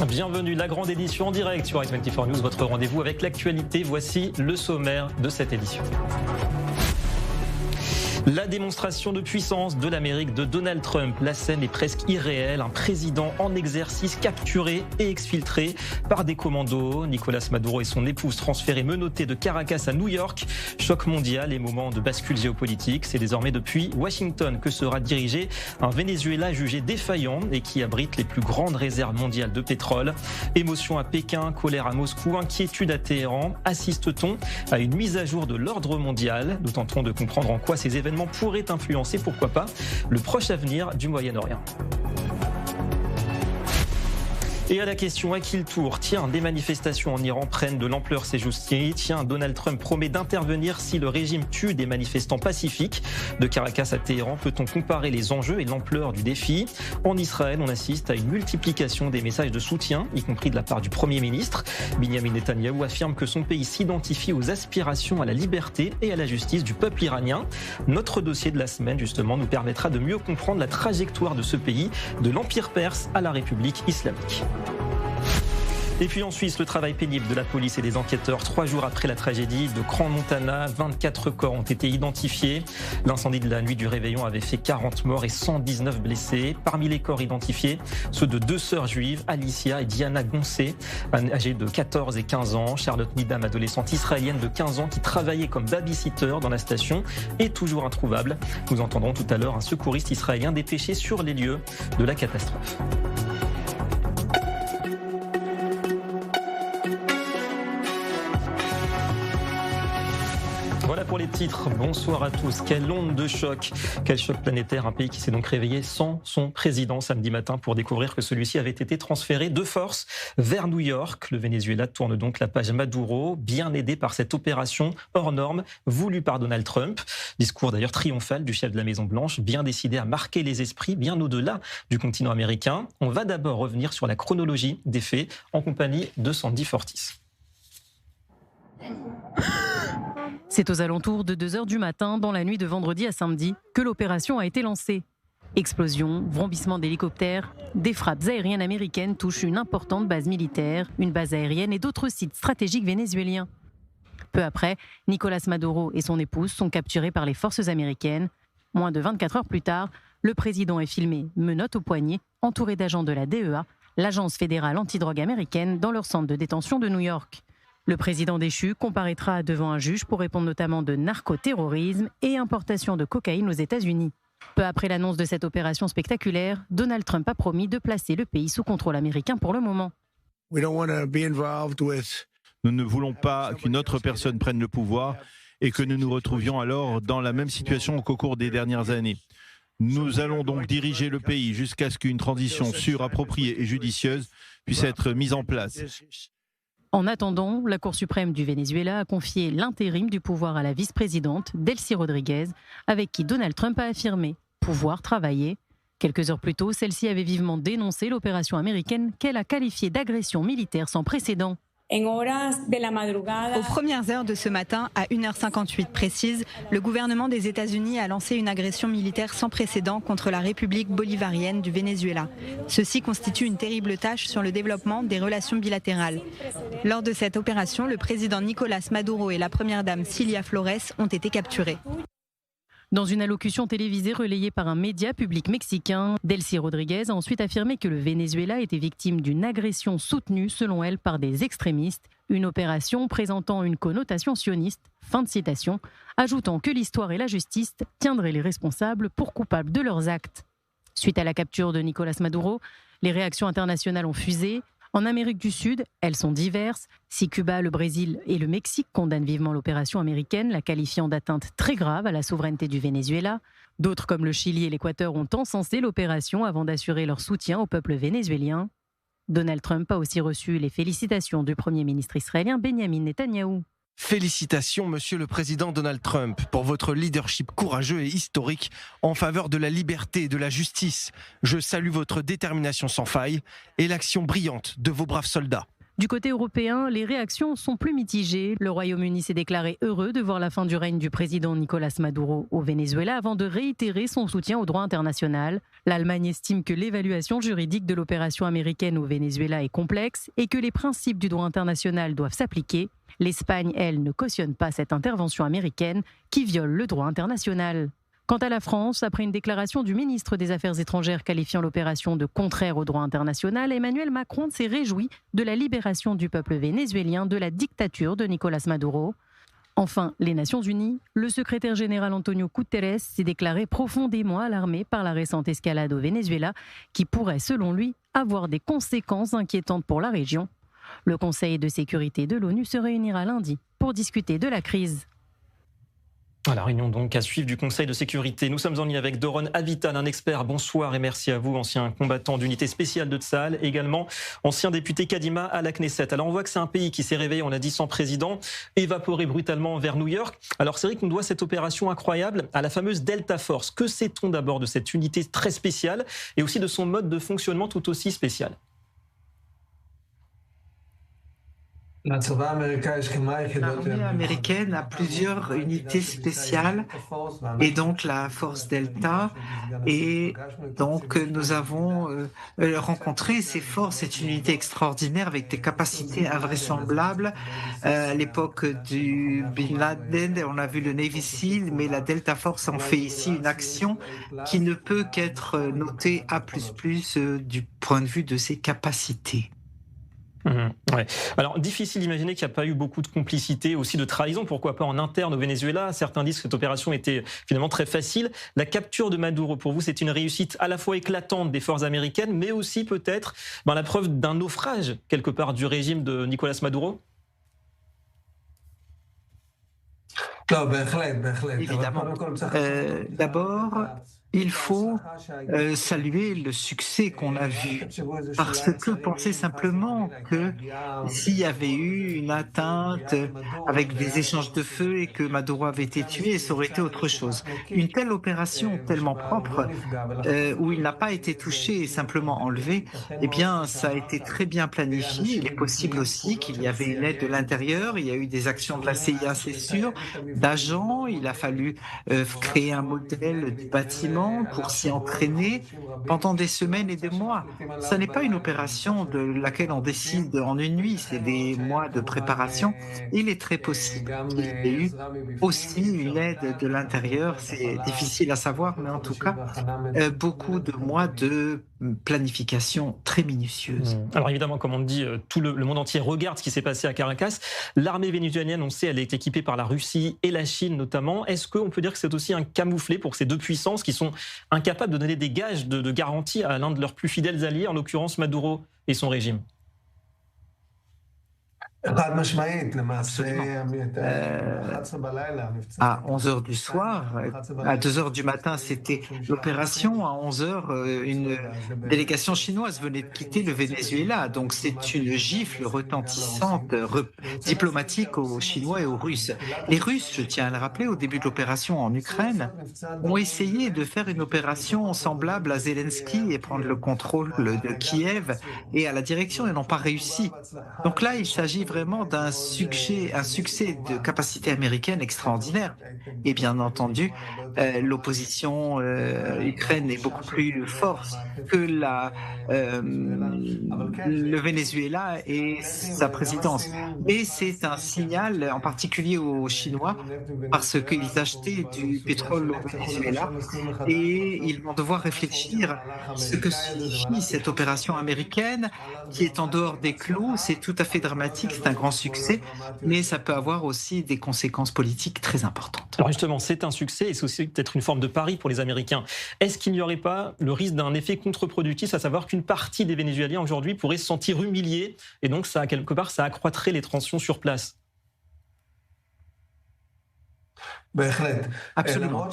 Bienvenue, la grande édition en direct sur i24 News, votre rendez-vous avec l'actualité. Voici le sommaire de cette édition. La démonstration de puissance de l'Amérique de Donald Trump. La scène est presque irréelle. Un président en exercice capturé et exfiltré par des commandos. Nicolás Maduro et son épouse transférés menottés de Caracas à New York. Choc mondial et moment de bascule géopolitique. C'est désormais depuis Washington que sera dirigé un Venezuela jugé défaillant et qui abrite les plus grandes réserves mondiales de pétrole. Émotion à Pékin, colère à Moscou, inquiétude à Téhéran. Assiste-t-on à une mise à jour de l'ordre mondial? Nous tenterons de comprendre en quoi ces événements pourrait influencer, pourquoi pas, le proche avenir du Moyen-Orient. Et à la question, à qui le tour? Tiens, des manifestations en Iran prennent de l'ampleur ces jours-ci. Tiens, Donald Trump promet d'intervenir si le régime tue des manifestants pacifiques. De Caracas à Téhéran, peut-on comparer les enjeux et l'ampleur du défi? En Israël, on assiste à une multiplication des messages de soutien, y compris de la part du Premier ministre. Benjamin Netanyahou affirme que son pays s'identifie aux aspirations à la liberté et à la justice du peuple iranien. Notre dossier de la semaine, justement, nous permettra de mieux comprendre la trajectoire de ce pays, de l'Empire perse à la République islamique. Et puis en Suisse, le travail pénible de la police et des enquêteurs. 3 jours après la tragédie de Crans-Montana, 24 corps ont été identifiés. L'incendie de la nuit du réveillon avait fait 40 morts et 119 blessés. Parmi les corps identifiés, ceux de 2 sœurs juives, Alicia et Diana Goncé, âgées de 14 et 15 ans. Charlotte Nidam, adolescente israélienne de 15 ans qui travaillait comme babysitter dans la station, est toujours introuvable. Nous entendrons tout à l'heure un secouriste israélien dépêché sur les lieux de la catastrophe. Voilà pour les titres. Bonsoir à tous. Quelle onde de choc, quel choc planétaire. Un pays qui s'est donc réveillé sans son président samedi matin pour découvrir que celui-ci avait été transféré de force vers New York. Le Venezuela tourne donc la page Maduro, bien aidé par cette opération hors norme voulue par Donald Trump. Discours d'ailleurs triomphal du chef de la Maison-Blanche, bien décidé à marquer les esprits bien au-delà du continent américain. On va d'abord revenir sur la chronologie des faits en compagnie de Sandy Fortis. C'est aux alentours de 2h du matin, dans la nuit de vendredi à samedi, que l'opération a été lancée. Explosions, vrombissements d'hélicoptères, des frappes aériennes américaines touchent une importante base militaire, une base aérienne et d'autres sites stratégiques vénézuéliens. Peu après, Nicolás Maduro et son épouse sont capturés par les forces américaines. Moins de 24 heures plus tard, le président est filmé, menottes au poignet, entouré d'agents de la DEA, l'agence fédérale antidrogue américaine, dans leur centre de détention de New York. Le président déchu comparaîtra devant un juge pour répondre notamment de narcoterrorisme et importation de cocaïne aux États-Unis. Peu après l'annonce de cette opération spectaculaire, Donald Trump a promis de placer le pays sous contrôle américain pour le moment. Nous ne voulons pas qu'une autre personne prenne le pouvoir et que nous nous retrouvions alors dans la même situation qu'au cours des dernières années. Nous allons donc diriger le pays jusqu'à ce qu'une transition sûre, appropriée et judicieuse puisse être mise en place. En attendant, la Cour suprême du Venezuela a confié l'intérim du pouvoir à la vice-présidente Delcy Rodríguez, avec qui Donald Trump a affirmé pouvoir travailler. Quelques heures plus tôt, celle-ci avait vivement dénoncé l'opération américaine qu'elle a qualifiée d'agression militaire sans précédent. Aux premières heures de ce matin, à 1h58 précise, le gouvernement des États-Unis a lancé une agression militaire sans précédent contre la République bolivarienne du Venezuela. Ceci constitue une terrible tâche sur le développement des relations bilatérales. Lors de cette opération, le président Nicolás Maduro et la première dame Cilia Flores ont été capturés. Dans une allocution télévisée relayée par un média public mexicain, Delcy Rodríguez a ensuite affirmé que le Venezuela était victime d'une agression soutenue, selon elle, par des extrémistes, une opération présentant une connotation sioniste, fin de citation, ajoutant que l'histoire et la justice tiendraient les responsables pour coupables de leurs actes. Suite à la capture de Nicolás Maduro, les réactions internationales ont fusé. En Amérique du Sud, elles sont diverses. Si Cuba, le Brésil et le Mexique condamnent vivement l'opération américaine, la qualifiant d'atteinte très grave à la souveraineté du Venezuela, d'autres comme le Chili et l'Équateur ont encensé l'opération avant d'assurer leur soutien au peuple vénézuélien. Donald Trump a aussi reçu les félicitations du Premier ministre israélien Benjamin Netanyahou. Félicitations, Monsieur le Président Donald Trump, pour votre leadership courageux et historique en faveur de la liberté et de la justice. Je salue votre détermination sans faille et l'action brillante de vos braves soldats. Du côté européen, les réactions sont plus mitigées. Le Royaume-Uni s'est déclaré heureux de voir la fin du règne du président Nicolás Maduro au Venezuela avant de réitérer son soutien au droit international. L'Allemagne estime que l'évaluation juridique de l'opération américaine au Venezuela est complexe et que les principes du droit international doivent s'appliquer. L'Espagne, elle, ne cautionne pas cette intervention américaine qui viole le droit international. Quant à la France, après une déclaration du ministre des Affaires étrangères qualifiant l'opération de contraire au droit international, Emmanuel Macron s'est réjoui de la libération du peuple vénézuélien de la dictature de Nicolás Maduro. Enfin, les Nations Unies, le secrétaire général Antonio Guterres s'est déclaré profondément alarmé par la récente escalade au Venezuela qui pourrait, selon lui, avoir des conséquences inquiétantes pour la région. Le Conseil de sécurité de l'ONU se réunira lundi pour discuter de la crise. La réunion donc à suivre du Conseil de sécurité. Nous sommes en ligne avec Doron Avitan, un expert. Bonsoir et merci à vous, ancien combattant d'unité spéciale de Tsahal, également ancien député Kadima à la Knesset. Alors on voit que c'est un pays qui s'est réveillé, on l'a dit, sans président, évaporé brutalement vers New York. Alors c'est vrai qu'on doit cette opération incroyable à la fameuse Delta Force. Que sait-on d'abord de cette unité très spéciale et aussi de son mode de fonctionnement tout aussi spécial ? L'armée américaine a plusieurs unités spéciales et donc la force Delta, et donc nous avons rencontré ces forces. C'est une unité extraordinaire avec des capacités invraisemblables. À l'époque du Bin Laden, on a vu le Navy SEAL, mais la Delta Force en fait ici une action qui ne peut qu'être notée A++ du point de vue de ses capacités. Ouais. Alors, difficile d'imaginer qu'il n'y a pas eu beaucoup de complicité, aussi de trahison, pourquoi pas en interne au Venezuela. Certains disent que cette opération était finalement très facile. La capture de Maduro, pour vous, c'est une réussite à la fois éclatante des forces américaines, mais aussi peut-être la preuve d'un naufrage, quelque part, du régime de Nicolás Maduro ? Évidemment. D'abord, il faut saluer le succès qu'on a vu, parce que penser simplement que s'il y avait eu une atteinte avec des échanges de feu et que Maduro avait été tué, ça aurait été autre chose. Une telle opération tellement propre, où il n'a pas été touché et simplement enlevé, eh bien, ça a été très bien planifié. Il est possible aussi qu'il y avait une aide de l'intérieur, il y a eu des actions de la CIA, c'est sûr, d'agents, il a fallu créer un modèle du bâtiment pour s'y entraîner pendant des semaines et des mois. Ce n'est pas une opération de laquelle on décide en une nuit, c'est des mois de préparation. Il est très possible qu'il y ait eu aussi une aide de l'intérieur, c'est difficile à savoir, mais en tout cas, beaucoup de mois de planification très minutieuse. Alors évidemment, comme on le dit, tout le monde entier regarde ce qui s'est passé à Caracas. L'armée vénézuélienne, on sait, elle est équipée par la Russie et la Chine notamment. Est-ce qu'on peut dire que c'est aussi un camouflet pour ces deux puissances qui sont incapables de donner des gages de garantie à l'un de leurs plus fidèles alliés, en l'occurrence Maduro et son régime ? Absolument. À 11h du soir, à 2h du matin, c'était l'opération. À 11h, une délégation chinoise venait de quitter le Venezuela. Donc c'est une gifle retentissante diplomatique aux Chinois et aux Russes. Les Russes, je tiens à le rappeler, au début de l'opération en Ukraine, ont essayé de faire une opération semblable à Zelensky et prendre le contrôle de Kiev et à la direction, et n'ont pas réussi. Donc là, il s'agit vraiment d'un succès de capacité américaine extraordinaire. Et bien entendu, l'opposition Ukraine est beaucoup plus forte que le Venezuela et sa présidence. Mais c'est un signal, en particulier aux Chinois, parce qu'ils achetaient du pétrole au Venezuela et ils vont devoir réfléchir ce que signifie cette opération américaine qui est en dehors des clous. C'est tout à fait dramatique, c'est un grand succès, mais ça peut avoir aussi des conséquences politiques très importantes. Alors justement, c'est un succès et c'est aussi peut-être une forme de pari pour les Américains. Est-ce qu'il n'y aurait pas le risque d'un effet contre-productif, à savoir qu'une partie des Vénézuéliens aujourd'hui pourrait se sentir humiliés et donc ça, quelque part, ça accroîtrait les tensions sur place ? Absolument.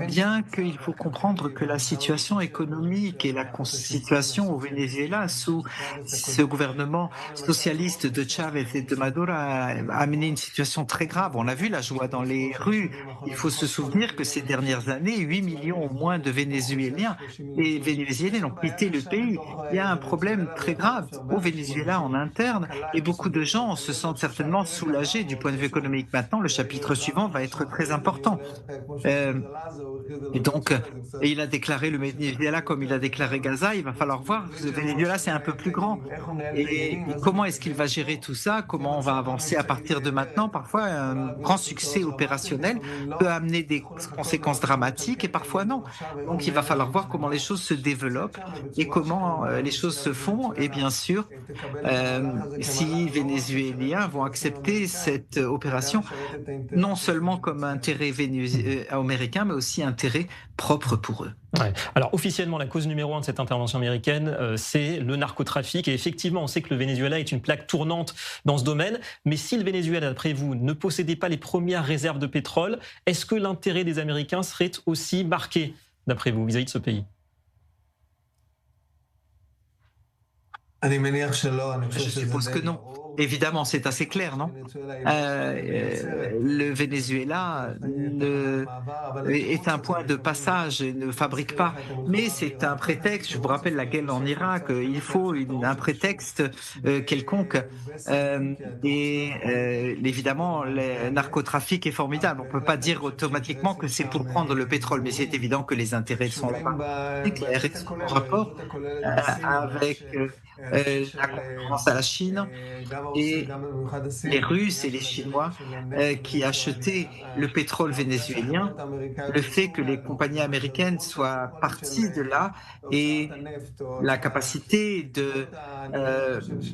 Bien qu'il faut comprendre que la situation économique et la situation au Venezuela sous ce gouvernement socialiste de Chavez et de Maduro a amené une situation très grave. On a vu la joie dans les rues. Il faut se souvenir que ces dernières années, 8 millions au moins de Vénézuéliens et Vénézuéliennes ont quitté le pays. Il y a un problème très grave au Venezuela en interne et beaucoup de gens se sentent certainement soulagés du point de vue économique. Maintenant, le chapitre suivant va être très important. Et donc, il a déclaré le Venezuela comme il a déclaré Gaza. Il va falloir voir. Le Venezuela, c'est un peu plus grand. Et comment est-ce qu'il va gérer tout ça? Comment on va avancer à partir de maintenant? Parfois, un grand succès opérationnel peut amener des conséquences dramatiques et parfois non. Donc, il va falloir voir comment les choses se développent et comment les choses se font. Et bien sûr, si les Vénézuéliens vont accepter cette opération, non seulement comme intérêt américain, mais aussi intérêt propre pour eux. Ouais. Alors officiellement, la cause numéro 1 de cette intervention américaine, c'est le narcotrafic. Et effectivement, on sait que le Venezuela est une plaque tournante dans ce domaine. Mais si le Venezuela, d'après vous, ne possédait pas les premières réserves de pétrole, est-ce que l'intérêt des Américains serait aussi marqué, d'après vous, vis-à-vis de ce pays? Je suppose que non. Évidemment, c'est assez clair, non? Le Venezuela est un point de passage et ne fabrique pas. Mais c'est un prétexte. Je vous rappelle la guerre en Irak. Il faut un prétexte quelconque. Évidemment, le narcotrafic est formidable. On ne peut pas dire automatiquement que c'est pour prendre le pétrole, mais c'est évident que les intérêts sont là-bas. En rapport avec la concurrence à la Chine et les Russes et les Chinois qui achetaient le pétrole vénézuélien, le fait que les compagnies américaines soient parties de là et la capacité de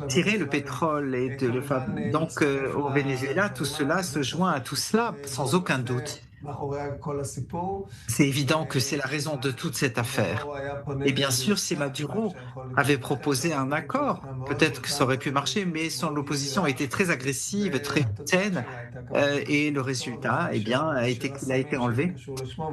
tirer le pétrole et de le fabriquer. Donc au Venezuela, tout cela se joint à tout cela sans aucun doute. C'est évident que c'est la raison de toute cette affaire. Et bien sûr, si Maduro avait proposé un accord, peut-être que ça aurait pu marcher, mais son opposition a été très agressive, très hautaine, et le résultat, eh bien, a été enlevé.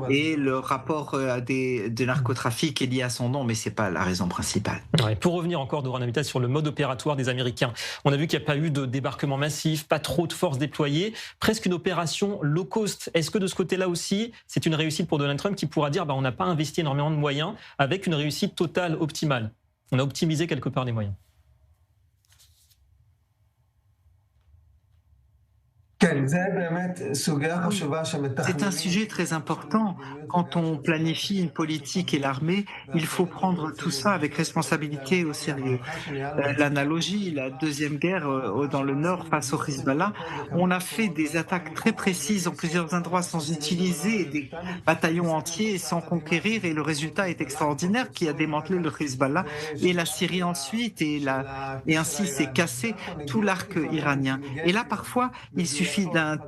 Et le rapport de narcotrafic est lié à son nom, mais c'est pas la raison principale. Ouais, pour revenir encore, Doron Avital, sur le mode opératoire des Américains, on a vu qu'il n'y a pas eu de débarquement massif, pas trop de forces déployées, presque une opération low cost. Est-ce que de ce côté-là aussi, c'est une réussite pour Donald Trump qui pourra dire on n'a pas investi énormément de moyens avec une réussite totale optimale? On a optimisé quelque part les moyens. C'est un sujet très important. Quand on planifie une politique et l'armée, il faut prendre tout ça avec responsabilité et au sérieux. L'analogie, la deuxième guerre dans le nord face au Hezbollah, on a fait des attaques très précises en plusieurs endroits sans utiliser des bataillons entiers, sans conquérir, et le résultat est extraordinaire qui a démantelé le Hezbollah et la Syrie ensuite, et ainsi s'est cassé tout l'arc iranien. Et là, parfois, il suffit d'un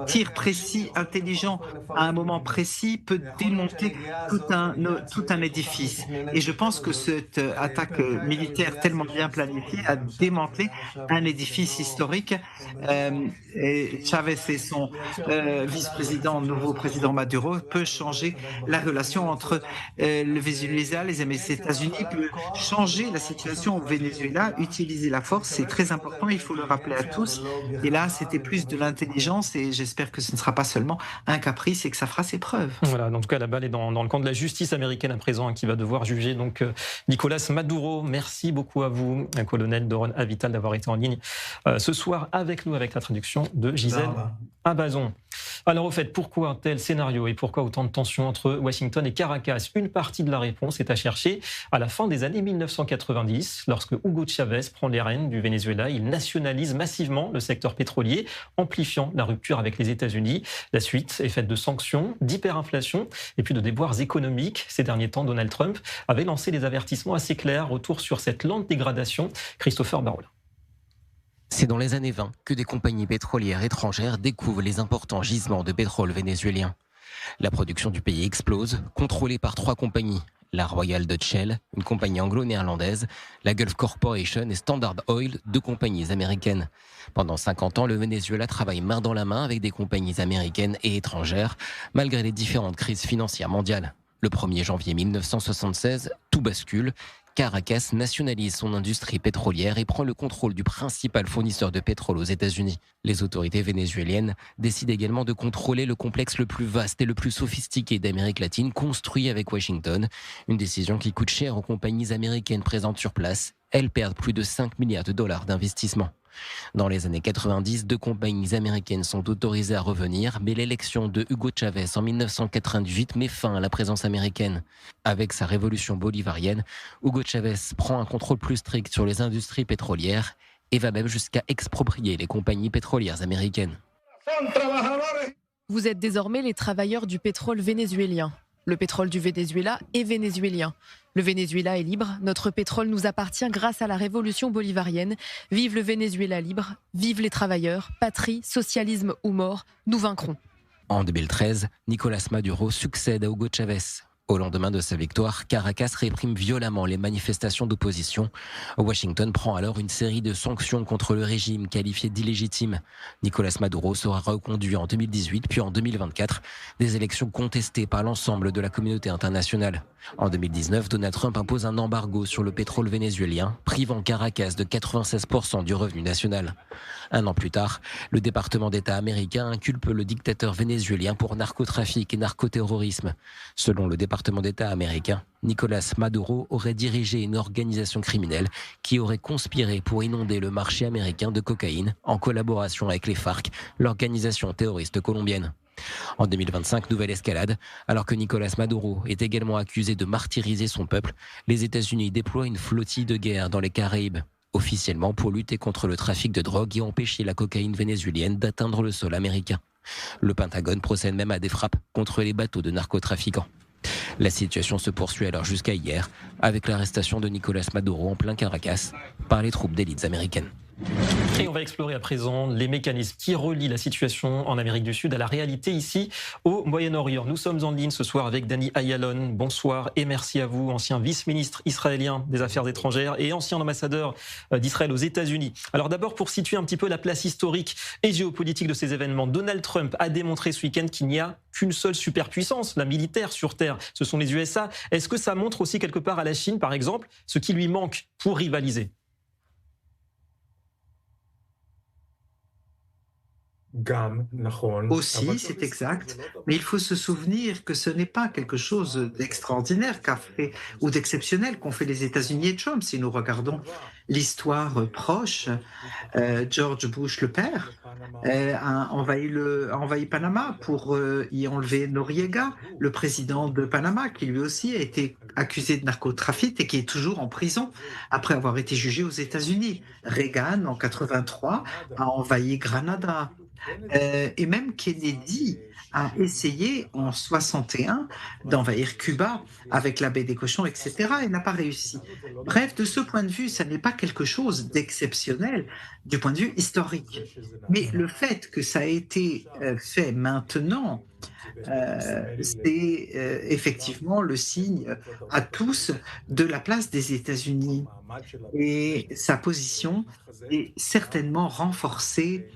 tir précis, intelligent, à un moment précis, peut démonter tout un édifice. Et je pense que cette attaque militaire tellement bien planifiée a démantelé un édifice historique. Et Chavez et son vice-président, nouveau président Maduro, peut changer la relation entre le Venezuela et les États-Unis, peut changer la situation au Venezuela, utiliser la force, c'est très important, il faut le rappeler à tous. Et là, c'était plus de l'intelligence et j'espère que ce ne sera pas seulement un caprice et que ça fera ses preuves. Voilà, en tout cas, la balle est dans le camp de la justice américaine à présent, qui va devoir juger donc Nicolas Maduro. Merci beaucoup à vous, colonel Doron Avital, d'avoir été en ligne ce soir avec nous, avec la traduction de Gisèle Abazon. Alors au fait, pourquoi un tel scénario et pourquoi autant de tensions entre Washington et Caracas? Une partie de la réponse est à chercher à la fin des années 1990, lorsque Hugo Chavez prend les rênes du Venezuela. Il nationalise massivement le secteur pétrolier, amplifiant la rupture avec les États-Unis. La suite est faite de sanctions, d'hyperinflation et puis de déboires économiques. Ces derniers temps, Donald Trump avait lancé des avertissements assez clairs retour sur cette lente dégradation. Christopher Barola. C'est dans les années 20 que des compagnies pétrolières étrangères découvrent les importants gisements de pétrole vénézuélien. La production du pays explose, contrôlée par 3 compagnies, La Royal Dutch Shell, une compagnie anglo-néerlandaise, la Gulf Corporation et Standard Oil, 2 compagnies américaines. Pendant 50 ans, le Venezuela travaille main dans la main avec des compagnies américaines et étrangères, malgré les différentes crises financières mondiales. Le 1er janvier 1976, tout bascule. Caracas nationalise son industrie pétrolière et prend le contrôle du principal fournisseur de pétrole aux États-Unis. Les autorités vénézuéliennes décident également de contrôler le complexe le plus vaste et le plus sophistiqué d'Amérique latine, construit avec Washington. Une décision qui coûte cher aux compagnies américaines présentes sur place. Elles perdent plus de 5 milliards de dollars d'investissement. Dans les années 90, 2 compagnies américaines sont autorisées à revenir, mais l'élection de Hugo Chavez en 1998 met fin à la présence américaine. Avec sa révolution bolivarienne, Hugo Chavez prend un contrôle plus strict sur les industries pétrolières et va même jusqu'à exproprier les compagnies pétrolières américaines. Vous êtes désormais les travailleurs du pétrole vénézuélien. Le pétrole du Venezuela est vénézuélien. Le Venezuela est libre, notre pétrole nous appartient grâce à la révolution bolivarienne. Vive le Venezuela libre, vive les travailleurs, patrie, socialisme ou mort, nous vaincrons. En 2013, Nicolás Maduro succède à Hugo Chavez. Au lendemain de sa victoire, Caracas réprime violemment les manifestations d'opposition. Washington prend alors une série de sanctions contre le régime qualifié d'illégitime. Nicolás Maduro sera reconduit en 2018 puis en 2024, des élections contestées par l'ensemble de la communauté internationale. En 2019, Donald Trump impose un embargo sur le pétrole vénézuélien, privant Caracas de 96% du revenu national. Un an plus tard, le département d'État américain inculpe le dictateur vénézuélien pour narcotrafic et narcoterrorisme. Selon le département d'État américain, Nicolás Maduro aurait dirigé une organisation criminelle qui aurait conspiré pour inonder le marché américain de cocaïne en collaboration avec les FARC, l'organisation terroriste colombienne. En 2025, nouvelle escalade. Alors que Nicolás Maduro est également accusé de martyriser son peuple, les États-Unis déploient une flottille de guerre dans les Caraïbes, officiellement pour lutter contre le trafic de drogue et empêcher la cocaïne vénézuélienne d'atteindre le sol américain. Le Pentagone procède même à des frappes contre les bateaux de narcotrafiquants. La situation se poursuit alors jusqu'à hier, avec l'arrestation de Nicolás Maduro en plein Caracas par les troupes d'élites américaines. Et on va explorer à présent les mécanismes qui relient la situation en Amérique du Sud à la réalité ici au Moyen-Orient. Nous sommes en ligne ce soir avec Danny Ayalon. Bonsoir et merci à vous, ancien vice-ministre israélien des Affaires étrangères et ancien ambassadeur d'Israël aux États-Unis. Alors d'abord, pour situer un petit peu la place historique et géopolitique de ces événements, Donald Trump a démontré ce week-end qu'il n'y a qu'une seule superpuissance, la militaire sur Terre. Ce sont les USA. Est-ce que ça montre aussi quelque part à la Chine, par exemple, ce qui lui manque pour rivaliser ? Aussi, c'est exact, mais il faut se souvenir que ce n'est pas quelque chose d'extraordinaire qu'a fait ou d'exceptionnel qu'ont fait les États-Unis et Trump. Si nous regardons l'histoire proche, George Bush le père a envahi Panama pour y enlever Noriega, le président de Panama, qui lui aussi a été accusé de narcotrafic et qui est toujours en prison après avoir été jugé aux États-Unis. Reagan, en 83, a envahi Granada. Et même Kennedy a essayé en 61 d'envahir Cuba avec la baie des cochons, etc. et n'a pas réussi. Bref, de ce point de vue, ça n'est pas quelque chose d'exceptionnel du point de vue historique. Mais le fait que ça a été fait maintenant, c'est effectivement le signe à tous de la place des États-Unis. Et sa position est certainement renforcée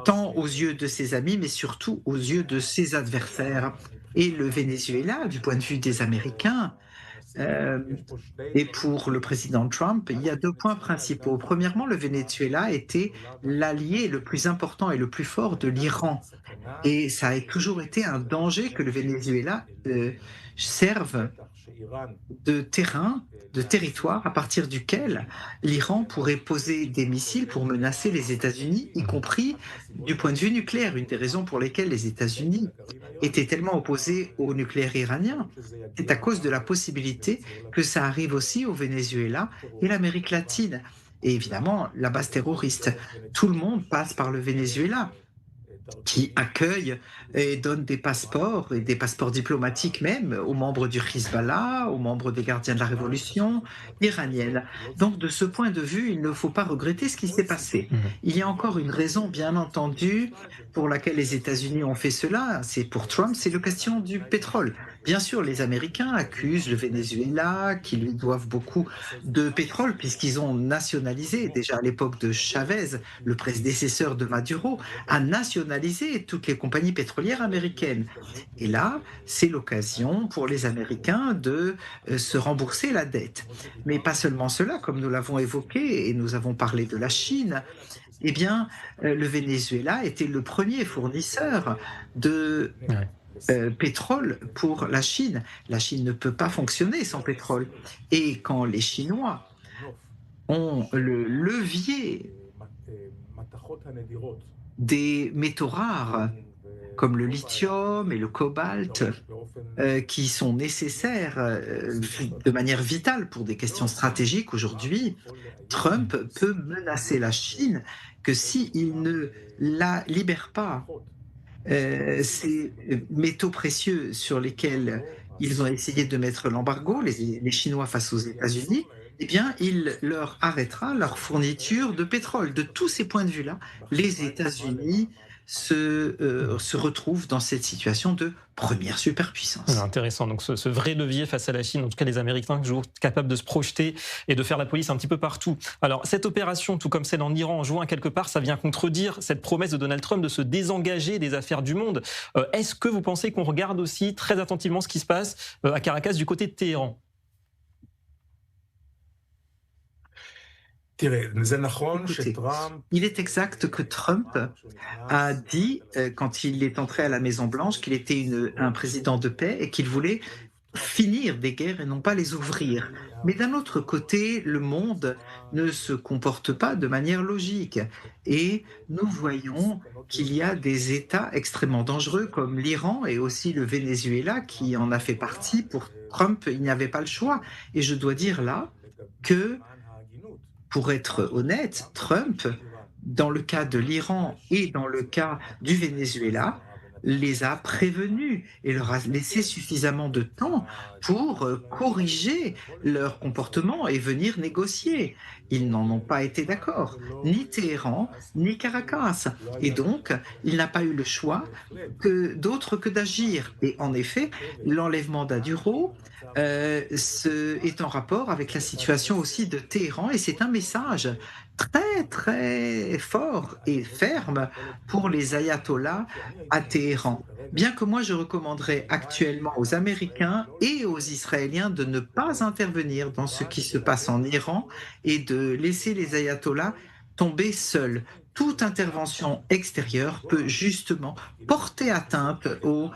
tant aux yeux de ses amis, mais surtout aux yeux de ses adversaires. Et le Venezuela, du point de vue des Américains, et pour le président Trump, il y a 2 points principaux. Premièrement, le Venezuela était l'allié le plus important et le plus fort de l'Iran. Et ça a toujours été un danger que le Venezuela serve de terrain, de territoire à partir duquel l'Iran pourrait poser des missiles pour menacer les États-Unis, y compris du point de vue nucléaire. Une des raisons pour lesquelles les États-Unis étaient tellement opposés au nucléaire iranien, c'est à cause de la possibilité que ça arrive aussi au Venezuela et l'Amérique latine. Et évidemment, la base terroriste. Tout le monde passe par le Venezuela. qui accueille et donne des passeports, et des passeports diplomatiques même, aux membres du Hezbollah, aux membres des gardiens de la révolution iranienne. Donc de ce point de vue, il ne faut pas regretter ce qui s'est passé. Il y a encore une raison, bien entendu, pour laquelle les États-Unis ont fait cela, c'est pour Trump, c'est la question du pétrole. Bien sûr, les Américains accusent le Venezuela, qui lui doivent beaucoup de pétrole, puisqu'ils ont nationalisé, déjà à l'époque de Chavez, le prédécesseur de Maduro, a nationalisé toutes les compagnies pétrolières américaines. Et là, c'est l'occasion pour les Américains de se rembourser la dette. Mais pas seulement cela, comme nous l'avons évoqué, et nous avons parlé de la Chine, eh bien, le Venezuela était le premier fournisseur de pétrole pour la Chine. La Chine ne peut pas fonctionner sans pétrole. Et quand les Chinois ont le levier des métaux rares, comme le lithium et le cobalt, qui sont nécessaires de manière vitale pour des questions stratégiques aujourd'hui, Trump peut menacer la Chine que s'il ne la libère pas ces métaux précieux sur lesquels ils ont essayé de mettre l'embargo, les Chinois face aux États-Unis, eh bien, il leur arrêtera leur fourniture de pétrole. De tous ces points de vue-là, les États-Unis se retrouvent dans cette situation de première superpuissance. Intéressant, donc ce vrai levier face à la Chine, en tout cas les Américains toujours capables de se projeter et de faire la police un petit peu partout. Alors cette opération, tout comme celle en Iran en juin, quelque part, ça vient contredire cette promesse de Donald Trump de se désengager des affaires du monde. Est-ce que vous pensez qu'on regarde aussi très attentivement ce qui se passe à Caracas du côté de Téhéran ? Écoutez, il est exact que Trump a dit, quand il est entré à la Maison-Blanche, qu'il était un président de paix et qu'il voulait finir des guerres et non pas les ouvrir. Mais d'un autre côté, le monde ne se comporte pas de manière logique. Et nous voyons qu'il y a des États extrêmement dangereux comme l'Iran et aussi le Venezuela qui en a fait partie. Pour Trump, il n'y avait pas le choix. Et je dois dire là que, pour être honnête, Trump, dans le cas de l'Iran et dans le cas du Venezuela, les a prévenus et leur a laissé suffisamment de temps pour corriger leur comportement et venir négocier. Ils n'en ont pas été d'accord, ni Téhéran, ni Caracas. Et donc, il n'a pas eu le choix d'autre que d'agir. Et en effet, l'enlèvement d'Aduro est en rapport avec la situation aussi de Téhéran et c'est un message très très fort et ferme pour les ayatollahs à Téhéran. Bien que moi je recommanderais actuellement aux Américains et aux Israéliens de ne pas intervenir dans ce qui se passe en Iran et de laisser les ayatollahs tomber seuls. Toute intervention extérieure peut justement porter atteinte aux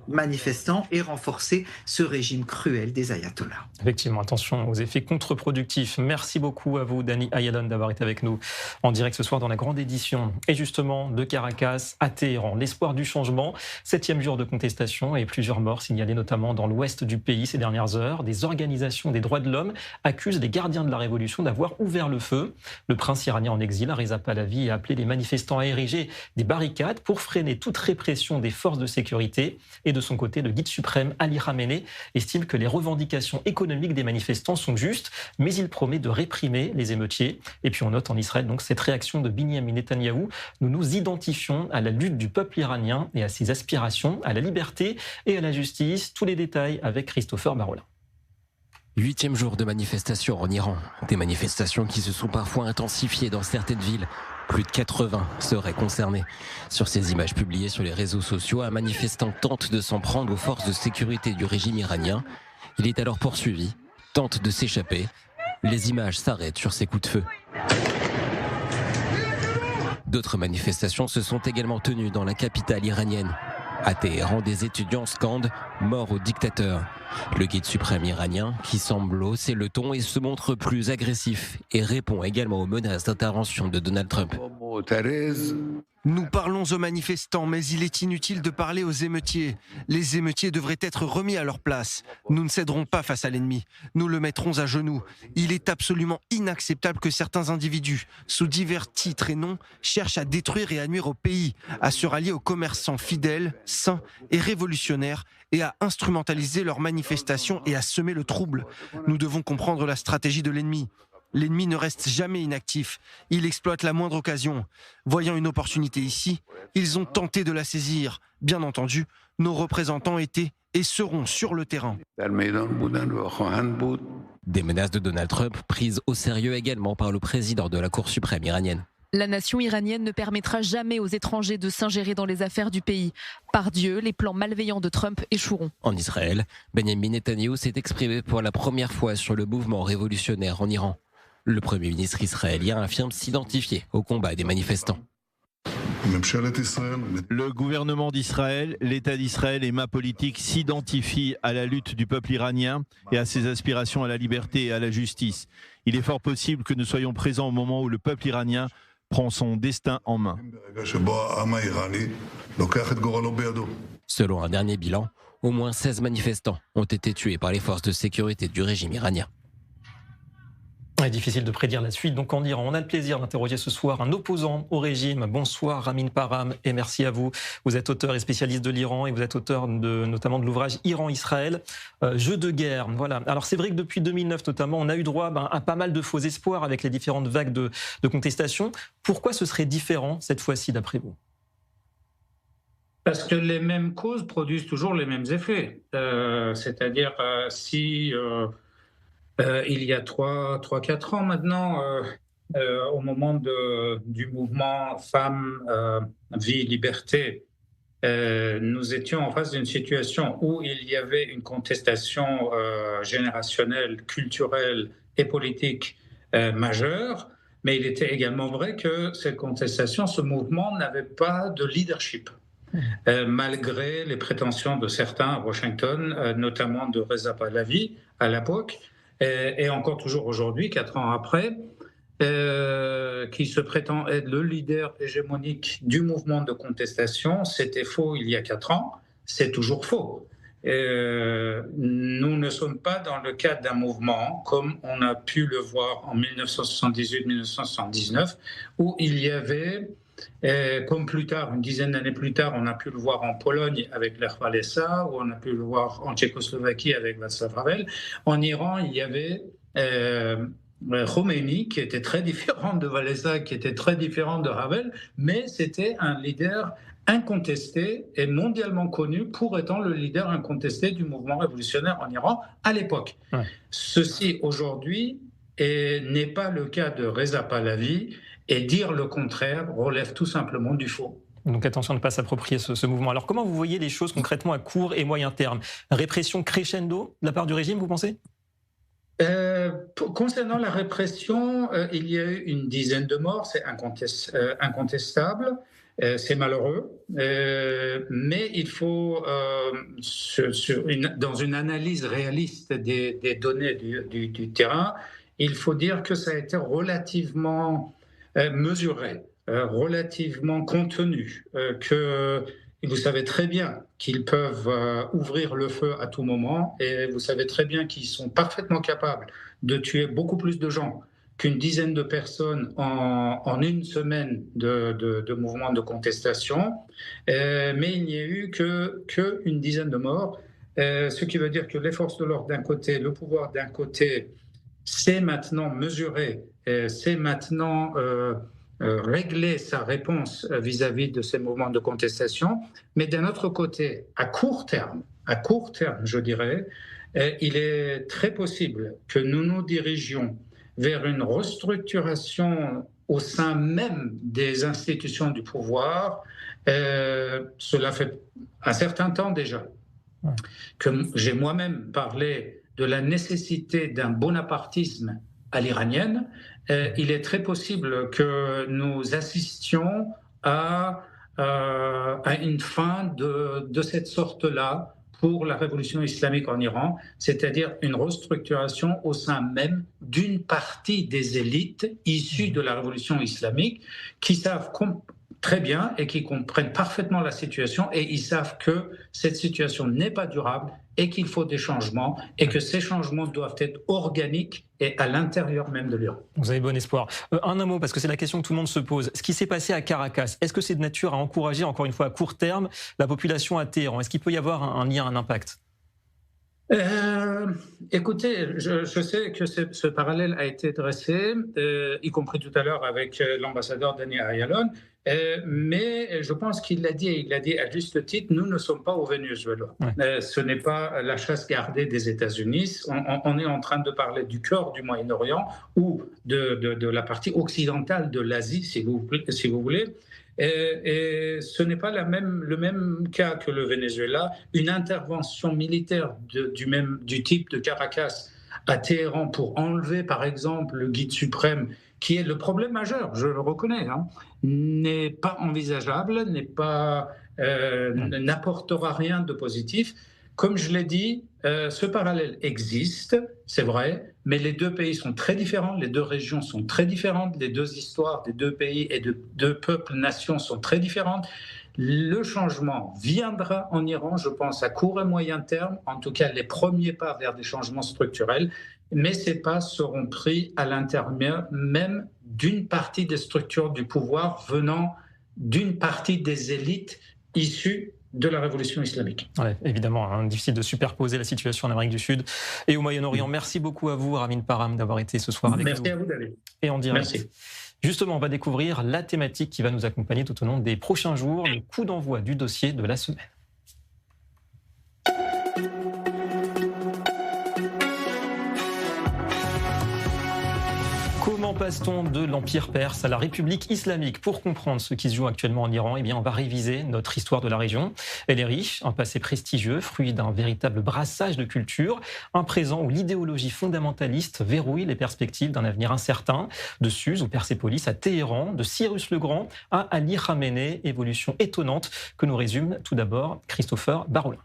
manifestants et renforcer ce régime cruel des ayatollahs. Effectivement, attention aux effets contre-productifs. Merci beaucoup à vous, Danny Ayalon, d'avoir été avec nous en direct ce soir dans la grande édition. Et justement, de Caracas à Téhéran, l'espoir du changement, 7e jour de contestation et plusieurs morts signalés notamment dans l'ouest du pays ces dernières heures. Des organisations des droits de l'homme accusent les gardiens de la révolution d'avoir ouvert le feu. Le prince iranien en exil, Reza Pahlavi, a appelé les manifestants à ériger des barricades pour freiner toute répression des forces de sécurité. Et de son côté, le guide suprême Ali Khamenei estime que les revendications économiques des manifestants sont justes, mais il promet de réprimer les émeutiers. Et puis on note en Israël donc cette réaction de Binyamin Netanyahou. Nous nous identifions à la lutte du peuple iranien et à ses aspirations à la liberté et à la justice. Tous les détails avec Christopher Barola. 8e jour de manifestation en Iran. Des manifestations qui se sont parfois intensifiées dans certaines villes. Plus de 80 seraient concernés. Sur ces images publiées sur les réseaux sociaux, un manifestant tente de s'en prendre aux forces de sécurité du régime iranien. Il est alors poursuivi, tente de s'échapper. Les images s'arrêtent sur ses coups de feu. D'autres manifestations se sont également tenues dans la capitale iranienne. À Téhéran, des étudiants scandent « Mort au dictateur ». Le guide suprême iranien, qui semble hausser le ton et se montre plus agressif, et répond également aux menaces d'intervention de Donald Trump. Nous parlons aux manifestants, mais il est inutile de parler aux émeutiers. Les émeutiers devraient être remis à leur place. Nous ne céderons pas face à l'ennemi. Nous le mettrons à genoux. Il est absolument inacceptable que certains individus, sous divers titres et noms, cherchent à détruire et à nuire au pays, à se rallier aux commerçants fidèles, saints et révolutionnaires, et à instrumentaliser leurs manifestations et à semer le trouble. Nous devons comprendre la stratégie de l'ennemi. L'ennemi ne reste jamais inactif, il exploite la moindre occasion. Voyant une opportunité ici, ils ont tenté de la saisir. Bien entendu, nos représentants étaient et seront sur le terrain. Des menaces de Donald Trump prises au sérieux également par le président de la Cour suprême iranienne. La nation iranienne ne permettra jamais aux étrangers de s'ingérer dans les affaires du pays. Par Dieu, les plans malveillants de Trump échoueront. En Israël, Benjamin Netanyahou s'est exprimé pour la première fois sur le mouvement révolutionnaire en Iran. Le Premier ministre israélien affirme s'identifier au combat des manifestants. Le gouvernement d'Israël, l'État d'Israël et ma politique s'identifient à la lutte du peuple iranien et à ses aspirations à la liberté et à la justice. Il est fort possible que nous soyons présents au moment où le peuple iranien prend son destin en main. Selon un dernier bilan, au moins 16 manifestants ont été tués par les forces de sécurité du régime iranien. Difficile de prédire la suite. Donc en Iran, on a le plaisir d'interroger ce soir un opposant au régime. Bonsoir Ramin Parham et merci à vous. Vous êtes auteur et spécialiste de l'Iran et vous êtes auteur notamment de l'ouvrage Iran-Israël, jeu de guerre. Voilà. Alors c'est vrai que depuis 2009 notamment, on a eu droit à pas mal de faux espoirs avec les différentes vagues de contestation. Pourquoi ce serait différent cette fois-ci d'après vous ? Parce que les mêmes causes produisent toujours les mêmes effets. C'est-à-dire si... il y a 3-4 ans maintenant, au moment du mouvement Femmes, Vie, Liberté, nous étions en face d'une situation où il y avait une contestation générationnelle, culturelle et politique majeure, mais il était également vrai que cette contestation, ce mouvement n'avait pas de leadership. Malgré les prétentions de certains à Washington, notamment de Reza Pahlavi à l'époque, et encore toujours aujourd'hui, 4 ans après, qui se prétend être le leader hégémonique du mouvement de contestation. C'était faux il y a 4 ans, c'est toujours faux. Nous ne sommes pas dans le cadre d'un mouvement comme on a pu le voir en 1978-1979, où il y avait, comme plus tard, une dizaine d'années plus tard, on a pu le voir en Pologne avec Lech Walesa, ou on a pu le voir en Tchécoslovaquie avec Václav Havel. En Iran, il y avait Khomeini, qui était très différent de Walesa, qui était très différent de Havel, mais c'était un leader incontesté et mondialement connu pour étant le leader incontesté du mouvement révolutionnaire en Iran à l'époque. Ouais. Ceci aujourd'hui n'est pas le cas de Reza Pahlavi, et dire le contraire relève tout simplement du faux. Donc attention de ne pas s'approprier ce mouvement. Alors comment vous voyez les choses concrètement à court et moyen terme ? Répression crescendo de la part du régime, vous pensez ? Concernant la répression, il y a eu une dizaine de morts, c'est incontestable. C'est malheureux, mais il faut, dans une analyse réaliste des données du terrain, il faut dire que ça a été relativement mesuré, relativement contenu, que vous savez très bien qu'ils peuvent ouvrir le feu à tout moment, et vous savez très bien qu'ils sont parfaitement capables de tuer beaucoup plus de gens qu'une dizaine de personnes en une semaine de mouvements de contestation, mais il n'y a eu qu'une dizaine de morts, ce qui veut dire que les forces de l'ordre d'un côté, le pouvoir d'un côté, c'est maintenant mesurer, c'est maintenant régler sa réponse vis-à-vis de ces mouvements de contestation, mais d'un autre côté, à court terme, je dirais, il est très possible que nous nous dirigions vers une restructuration au sein même des institutions du pouvoir. Cela fait un certain temps déjà que j'ai moi-même parlé de la nécessité d'un bonapartisme à l'iranienne. Il est très possible que nous assistions à une fin de cette sorte-là pour la révolution islamique en Iran, c'est-à-dire une restructuration au sein même d'une partie des élites issues de la révolution islamique qui savent très bien et qui comprennent parfaitement la situation, et ils savent que cette situation n'est pas durable et qu'il faut des changements, et que ces changements doivent être organiques et à l'intérieur même de l'Iran. Vous avez bon espoir. Un mot, parce que c'est la question que tout le monde se pose. Ce qui s'est passé à Caracas, est-ce que c'est de nature à encourager, encore une fois à court terme, la population à Téhéran? Est-ce qu'il peut y avoir un lien, un impact? Écoutez, je sais que ce parallèle a été dressé, y compris tout à l'heure avec l'ambassadeur Danny Ayalon, mais je pense qu'il l'a dit, et il l'a dit à juste titre, nous ne sommes pas au Venezuela. Ouais. Ce n'est pas la chasse gardée des États-Unis. On est en train de parler du cœur du Moyen-Orient ou de la partie occidentale de l'Asie, si vous voulez. Et ce n'est pas le même cas que le Venezuela. Une intervention militaire du type de Caracas à Téhéran pour enlever, par exemple, le guide suprême, qui est le problème majeur, je le reconnais, n'est pas envisageable, n'apportera rien de positif. Comme je l'ai dit, ce parallèle existe, c'est vrai, mais les deux pays sont très différents, les deux régions sont très différentes, les deux histoires des deux pays et de deux peuples, nations sont très différentes. Le changement viendra en Iran, je pense, à court et moyen terme, en tout cas les premiers pas vers des changements structurels, mais ces pas seront pris à l'intérieur même d'une partie des structures du pouvoir venant d'une partie des élites issues de la révolution islamique. Ouais, évidemment, difficile de superposer la situation en Amérique du Sud et au Moyen-Orient. Merci beaucoup à vous, Ramin Parham, d'avoir été ce soir avec nous. Merci à vous, David. Et en direct. Merci. Justement, on va découvrir la thématique qui va nous accompagner tout au long des prochains jours, le coup d'envoi du dossier de la semaine. Comment passe-t-on de l'Empire perse à la République islamique? Pour comprendre ce qui se joue actuellement en Iran, on va réviser notre histoire de la région. Elle est riche, un passé prestigieux, fruit d'un véritable brassage de cultures, un présent où l'idéologie fondamentaliste verrouille les perspectives d'un avenir incertain, de Suse ou Persépolis à Téhéran, de Cyrus le Grand à Ali Khamenei, évolution étonnante que nous résume tout d'abord Christopher Barolin.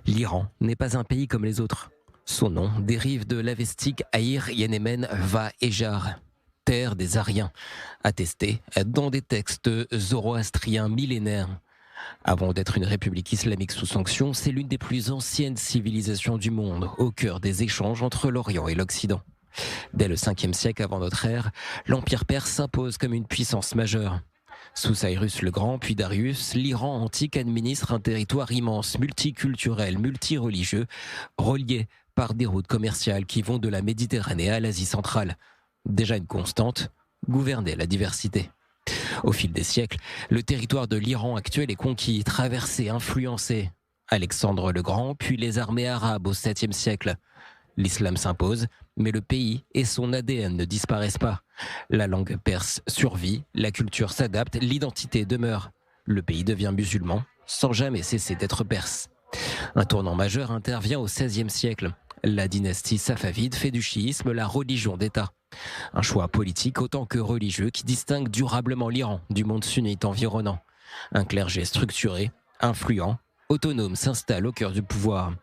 L'Iran n'est pas un pays comme les autres. Son nom dérive de l'avestique Aïr Yenemen Va Ejar, terre des Aryens, attesté dans des textes zoroastriens millénaires. Avant d'être une république islamique sous sanction, c'est l'une des plus anciennes civilisations du monde, au cœur des échanges entre l'Orient et l'Occident. Dès le 5e siècle avant notre ère, l'Empire perse s'impose comme une puissance majeure. Sous Cyrus le Grand, puis Darius, l'Iran antique administre un territoire immense, multiculturel, multireligieux, relié par des routes commerciales qui vont de la Méditerranée à l'Asie centrale. Déjà une constante, gouverner la diversité. Au fil des siècles, le territoire de l'Iran actuel est conquis, traversé, influencé. Alexandre le Grand, puis les armées arabes au 7e siècle. L'islam s'impose, mais le pays et son ADN ne disparaissent pas. La langue perse survit, la culture s'adapte, l'identité demeure. Le pays devient musulman, sans jamais cesser d'être perse. Un tournant majeur intervient au XVIe siècle. La dynastie safavide fait du chiisme la religion d'État. Un choix politique autant que religieux qui distingue durablement l'Iran du monde sunnite environnant. Un clergé structuré, influent, autonome s'installe au cœur du pouvoir.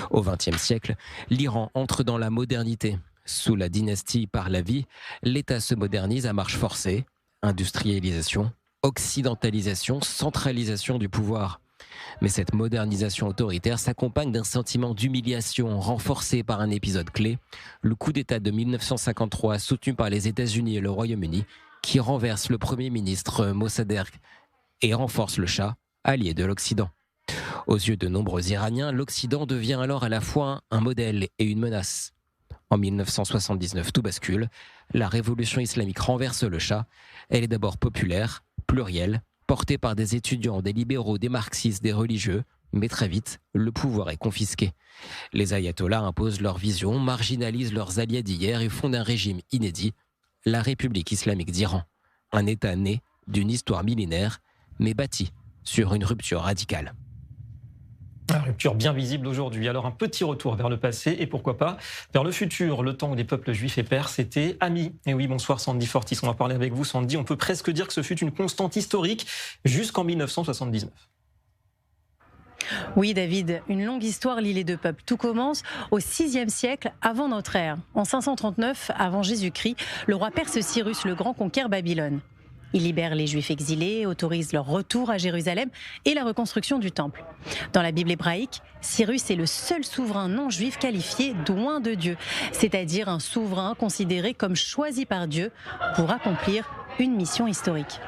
Au XXe siècle, l'Iran entre dans la modernité. Sous la dynastie Pahlavi, l'État se modernise à marche forcée. Industrialisation, occidentalisation, centralisation du pouvoir. Mais cette modernisation autoritaire s'accompagne d'un sentiment d'humiliation renforcé par un épisode clé, le coup d'État de 1953 soutenu par les États-Unis et le Royaume-Uni, qui renverse le Premier ministre Mossadegh et renforce le Shah, allié de l'Occident. Aux yeux de nombreux Iraniens, l'Occident devient alors à la fois un modèle et une menace. En 1979, tout bascule. La révolution islamique renverse le Shah. Elle est d'abord populaire, plurielle, portée par des étudiants, des libéraux, des marxistes, des religieux. Mais très vite, le pouvoir est confisqué. Les ayatollahs imposent leur vision, marginalisent leurs alliés d'hier et fondent un régime inédit, la République islamique d'Iran. Un État né d'une histoire millénaire, mais bâti sur une rupture radicale. Une rupture bien visible aujourd'hui. Alors un petit retour vers le passé et pourquoi pas vers le futur, le temps où les peuples juifs et perses étaient amis. Et oui, bonsoir Sandy Fortis, on va parler avec vous Sandy. On peut presque dire que ce fut une constante historique jusqu'en 1979. Oui, David, une longue histoire lie les deux peuples. Tout commence au VIe siècle avant notre ère. En 539 avant Jésus-Christ, le roi perse Cyrus le Grand conquiert Babylone. Il libère les Juifs exilés, autorise leur retour à Jérusalem et la reconstruction du temple. Dans la Bible hébraïque, Cyrus est le seul souverain non-juif qualifié d'oint de Dieu, c'est-à-dire un souverain considéré comme choisi par Dieu pour accomplir une mission historique.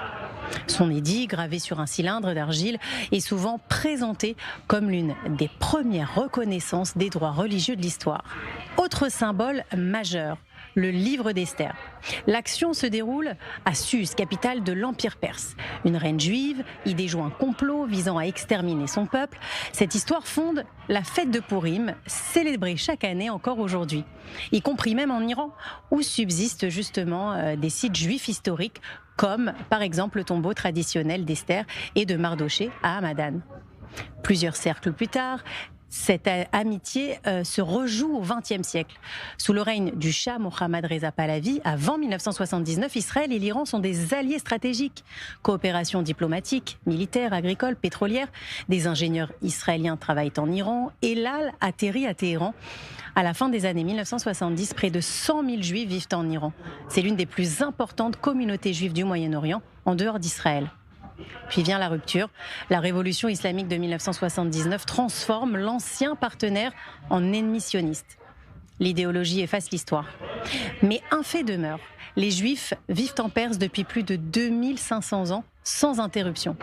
Son édit, gravé sur un cylindre d'argile, est souvent présenté comme l'une des premières reconnaissances des droits religieux de l'histoire. Autre symbole majeur, le livre d'Esther. L'action se déroule à Suse, capitale de l'Empire perse. Une reine juive y déjoue un complot visant à exterminer son peuple. Cette histoire fonde la fête de Pourim, célébrée chaque année encore aujourd'hui, y compris même en Iran, où subsistent justement des sites juifs historiques, comme par exemple le tombeau traditionnel d'Esther et de Mardoché à Hamadan. Plusieurs siècles plus tard, cette amitié se rejoue au XXe siècle. Sous le règne du Shah Mohammad Reza Pahlavi, avant 1979, Israël et l'Iran sont des alliés stratégiques. Coopération diplomatique, militaire, agricole, pétrolière. Des ingénieurs israéliens travaillent en Iran. Elal atterrit à Téhéran. À la fin des années 1970, près de 100 000 juifs vivent en Iran. C'est l'une des plus importantes communautés juives du Moyen-Orient, en dehors d'Israël. Puis vient la rupture. La révolution islamique de 1979 transforme l'ancien partenaire en ennemi sioniste. L'idéologie efface l'histoire. Mais un fait demeure. Les Juifs vivent en Perse depuis plus de 2500 ans, sans interruption.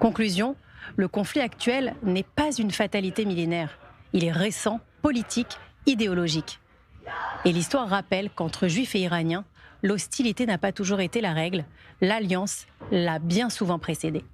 Conclusion, le conflit actuel n'est pas une fatalité millénaire. Il est récent, politique, idéologique. Et l'histoire rappelle qu'entre Juifs et Iraniens, l'hostilité n'a pas toujours été la règle. L'alliance l'a bien souvent précédée.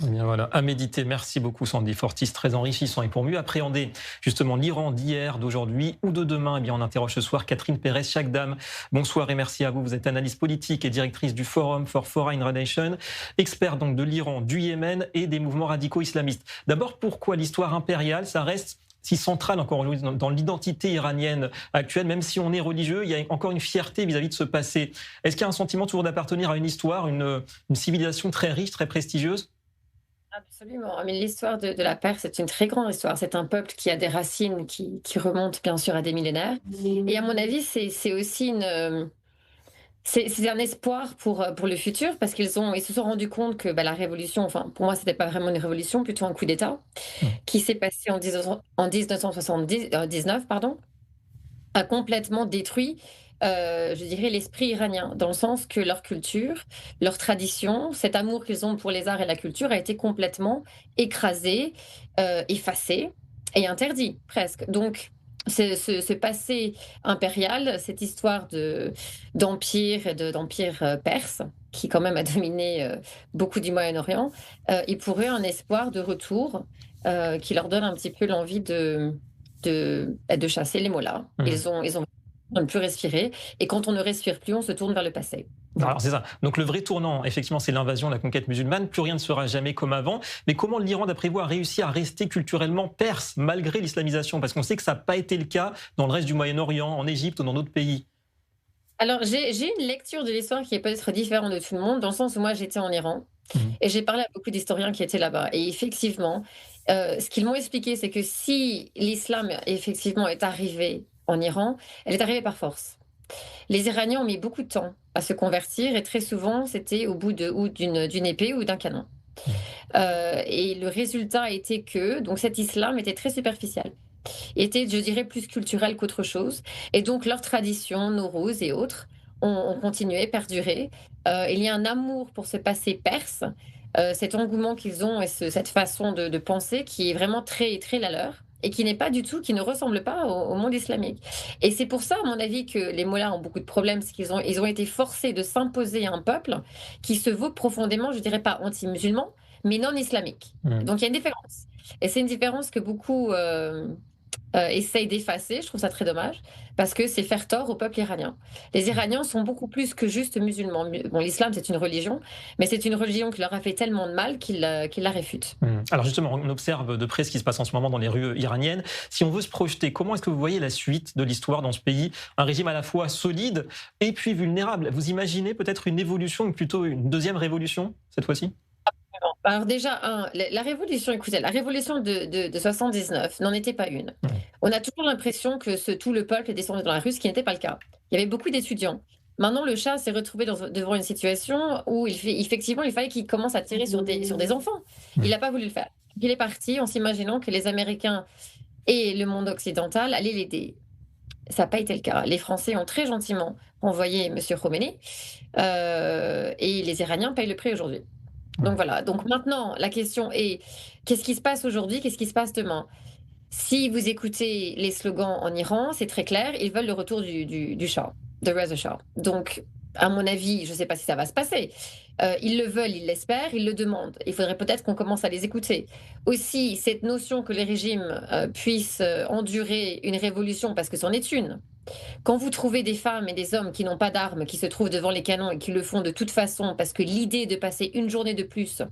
Eh bien voilà, à méditer. Merci beaucoup Sandy Fortis, très enrichissant. Et pour mieux appréhender justement l'Iran d'hier, d'aujourd'hui ou de demain, eh bien on interroge ce soir Catherine Pérez-Chakdam. Bonsoir et merci à vous. Vous êtes analyste politique et directrice du Forum for Foreign Relations, expert donc de l'Iran, du Yémen et des mouvements radicaux islamistes. D'abord, pourquoi l'histoire impériale, ça reste si centrale encore aujourd'hui dans l'identité iranienne actuelle, même si on est religieux, il y a encore une fierté vis-à-vis de ce passé. Est-ce qu'il y a un sentiment toujours d'appartenir à une histoire, une civilisation très riche, très prestigieuse ? Absolument. Mais l'histoire de la Perse, c'est une très grande histoire. C'est un peuple qui a des racines qui remontent bien sûr à des millénaires. Et à mon avis, c'est aussi c'est un espoir pour le futur parce ils se sont rendus compte que la révolution, enfin pour moi c'était pas vraiment une révolution, plutôt un coup d'État qui s'est passé en 1979, a complètement détruit, je dirais, l'esprit iranien, dans le sens que leur culture, leur tradition, cet amour qu'ils ont pour les arts et la culture a été complètement écrasé, effacé et interdit presque. Donc ce passé impérial, cette histoire d'empire et d'empire perse, qui quand même a dominé beaucoup du Moyen-Orient, et pour eux un espoir de retour qui leur donne un petit peu l'envie de chasser les mollahs. Ils ont ne plus respirer, et quand on ne respire plus, on se tourne vers le passé. Alors c'est ça. Donc le vrai tournant, effectivement, c'est l'invasion, la conquête musulmane. Plus rien ne sera jamais comme avant. Mais comment l'Iran, d'après vous, a réussi à rester culturellement perse malgré l'islamisation ? Parce qu'on sait que ça n'a pas été le cas dans le reste du Moyen-Orient, en Égypte ou dans d'autres pays. Alors j'ai une lecture de l'histoire qui est peut-être différente de tout le monde, dans le sens où moi j'étais en Iran et j'ai parlé à beaucoup d'historiens qui étaient là-bas. Et effectivement, ce qu'ils m'ont expliqué, c'est que si l'islam effectivement est arrivé en Iran, elle est arrivée par force. Les Iraniens ont mis beaucoup de temps à se convertir et très souvent, c'était au bout d'une épée ou d'un canon. Et le résultat était que donc cet islam était très superficiel, était, je dirais, plus culturel qu'autre chose. Et donc leurs traditions, Nowruz et autres, ont continué, perduré. Il y a un amour pour ce passé perse, cet engouement qu'ils ont et cette façon de penser qui est vraiment très, très la leur, et qui n'est pas du tout, qui ne ressemble pas au monde islamique. Et c'est pour ça, à mon avis, que les mollahs ont beaucoup de problèmes, c'est qu'ils ont été forcés de s'imposer à un peuple qui se veut profondément, je dirais pas anti-musulman, mais non islamique. Donc il y a une différence. Et c'est une différence que beaucoup essayent d'effacer. Je trouve ça très dommage, parce que c'est faire tort au peuple iranien. Les Iraniens sont beaucoup plus que juste musulmans. Bon, l'islam, c'est une religion, mais c'est une religion qui leur a fait tellement de mal qu'ils la réfutent. Alors justement, on observe de près ce qui se passe en ce moment dans les rues iraniennes. Si on veut se projeter, comment est-ce que vous voyez la suite de l'histoire dans ce pays ? Un régime à la fois solide et puis vulnérable. Vous imaginez peut-être une évolution, ou plutôt une deuxième révolution, cette fois-ci ? Alors déjà, la révolution, écoutez, la révolution de 79 n'en était pas une. On a toujours l'impression que tout le peuple est descendu dans la rue, ce qui n'était pas le cas. Il y avait beaucoup d'étudiants. Maintenant, le Shah s'est retrouvé devant une situation où effectivement, il fallait qu'il commence à tirer sur des enfants. Il n'a pas voulu le faire. Il est parti en s'imaginant que les Américains et le monde occidental allaient l'aider. Ça n'a pas été le cas. Les Français ont très gentiment envoyé M. Khomeini et les Iraniens payent le prix aujourd'hui. Donc voilà. Donc maintenant, la question est, qu'est-ce qui se passe aujourd'hui? Qu'est-ce qui se passe demain? Si vous écoutez les slogans en Iran, c'est très clair, ils veulent le retour du Shah, de Reza Shah. Donc, à mon avis, je ne sais pas si ça va se passer. Ils le veulent, ils l'espèrent, ils le demandent. Il faudrait peut-être qu'on commence à les écouter. Aussi, cette notion que les régimes puissent endurer une révolution, parce que c'en est une. Quand vous trouvez des femmes et des hommes qui n'ont pas d'armes, qui se trouvent devant les canons et qui le font de toute façon, parce que l'idée de passer une journée de plus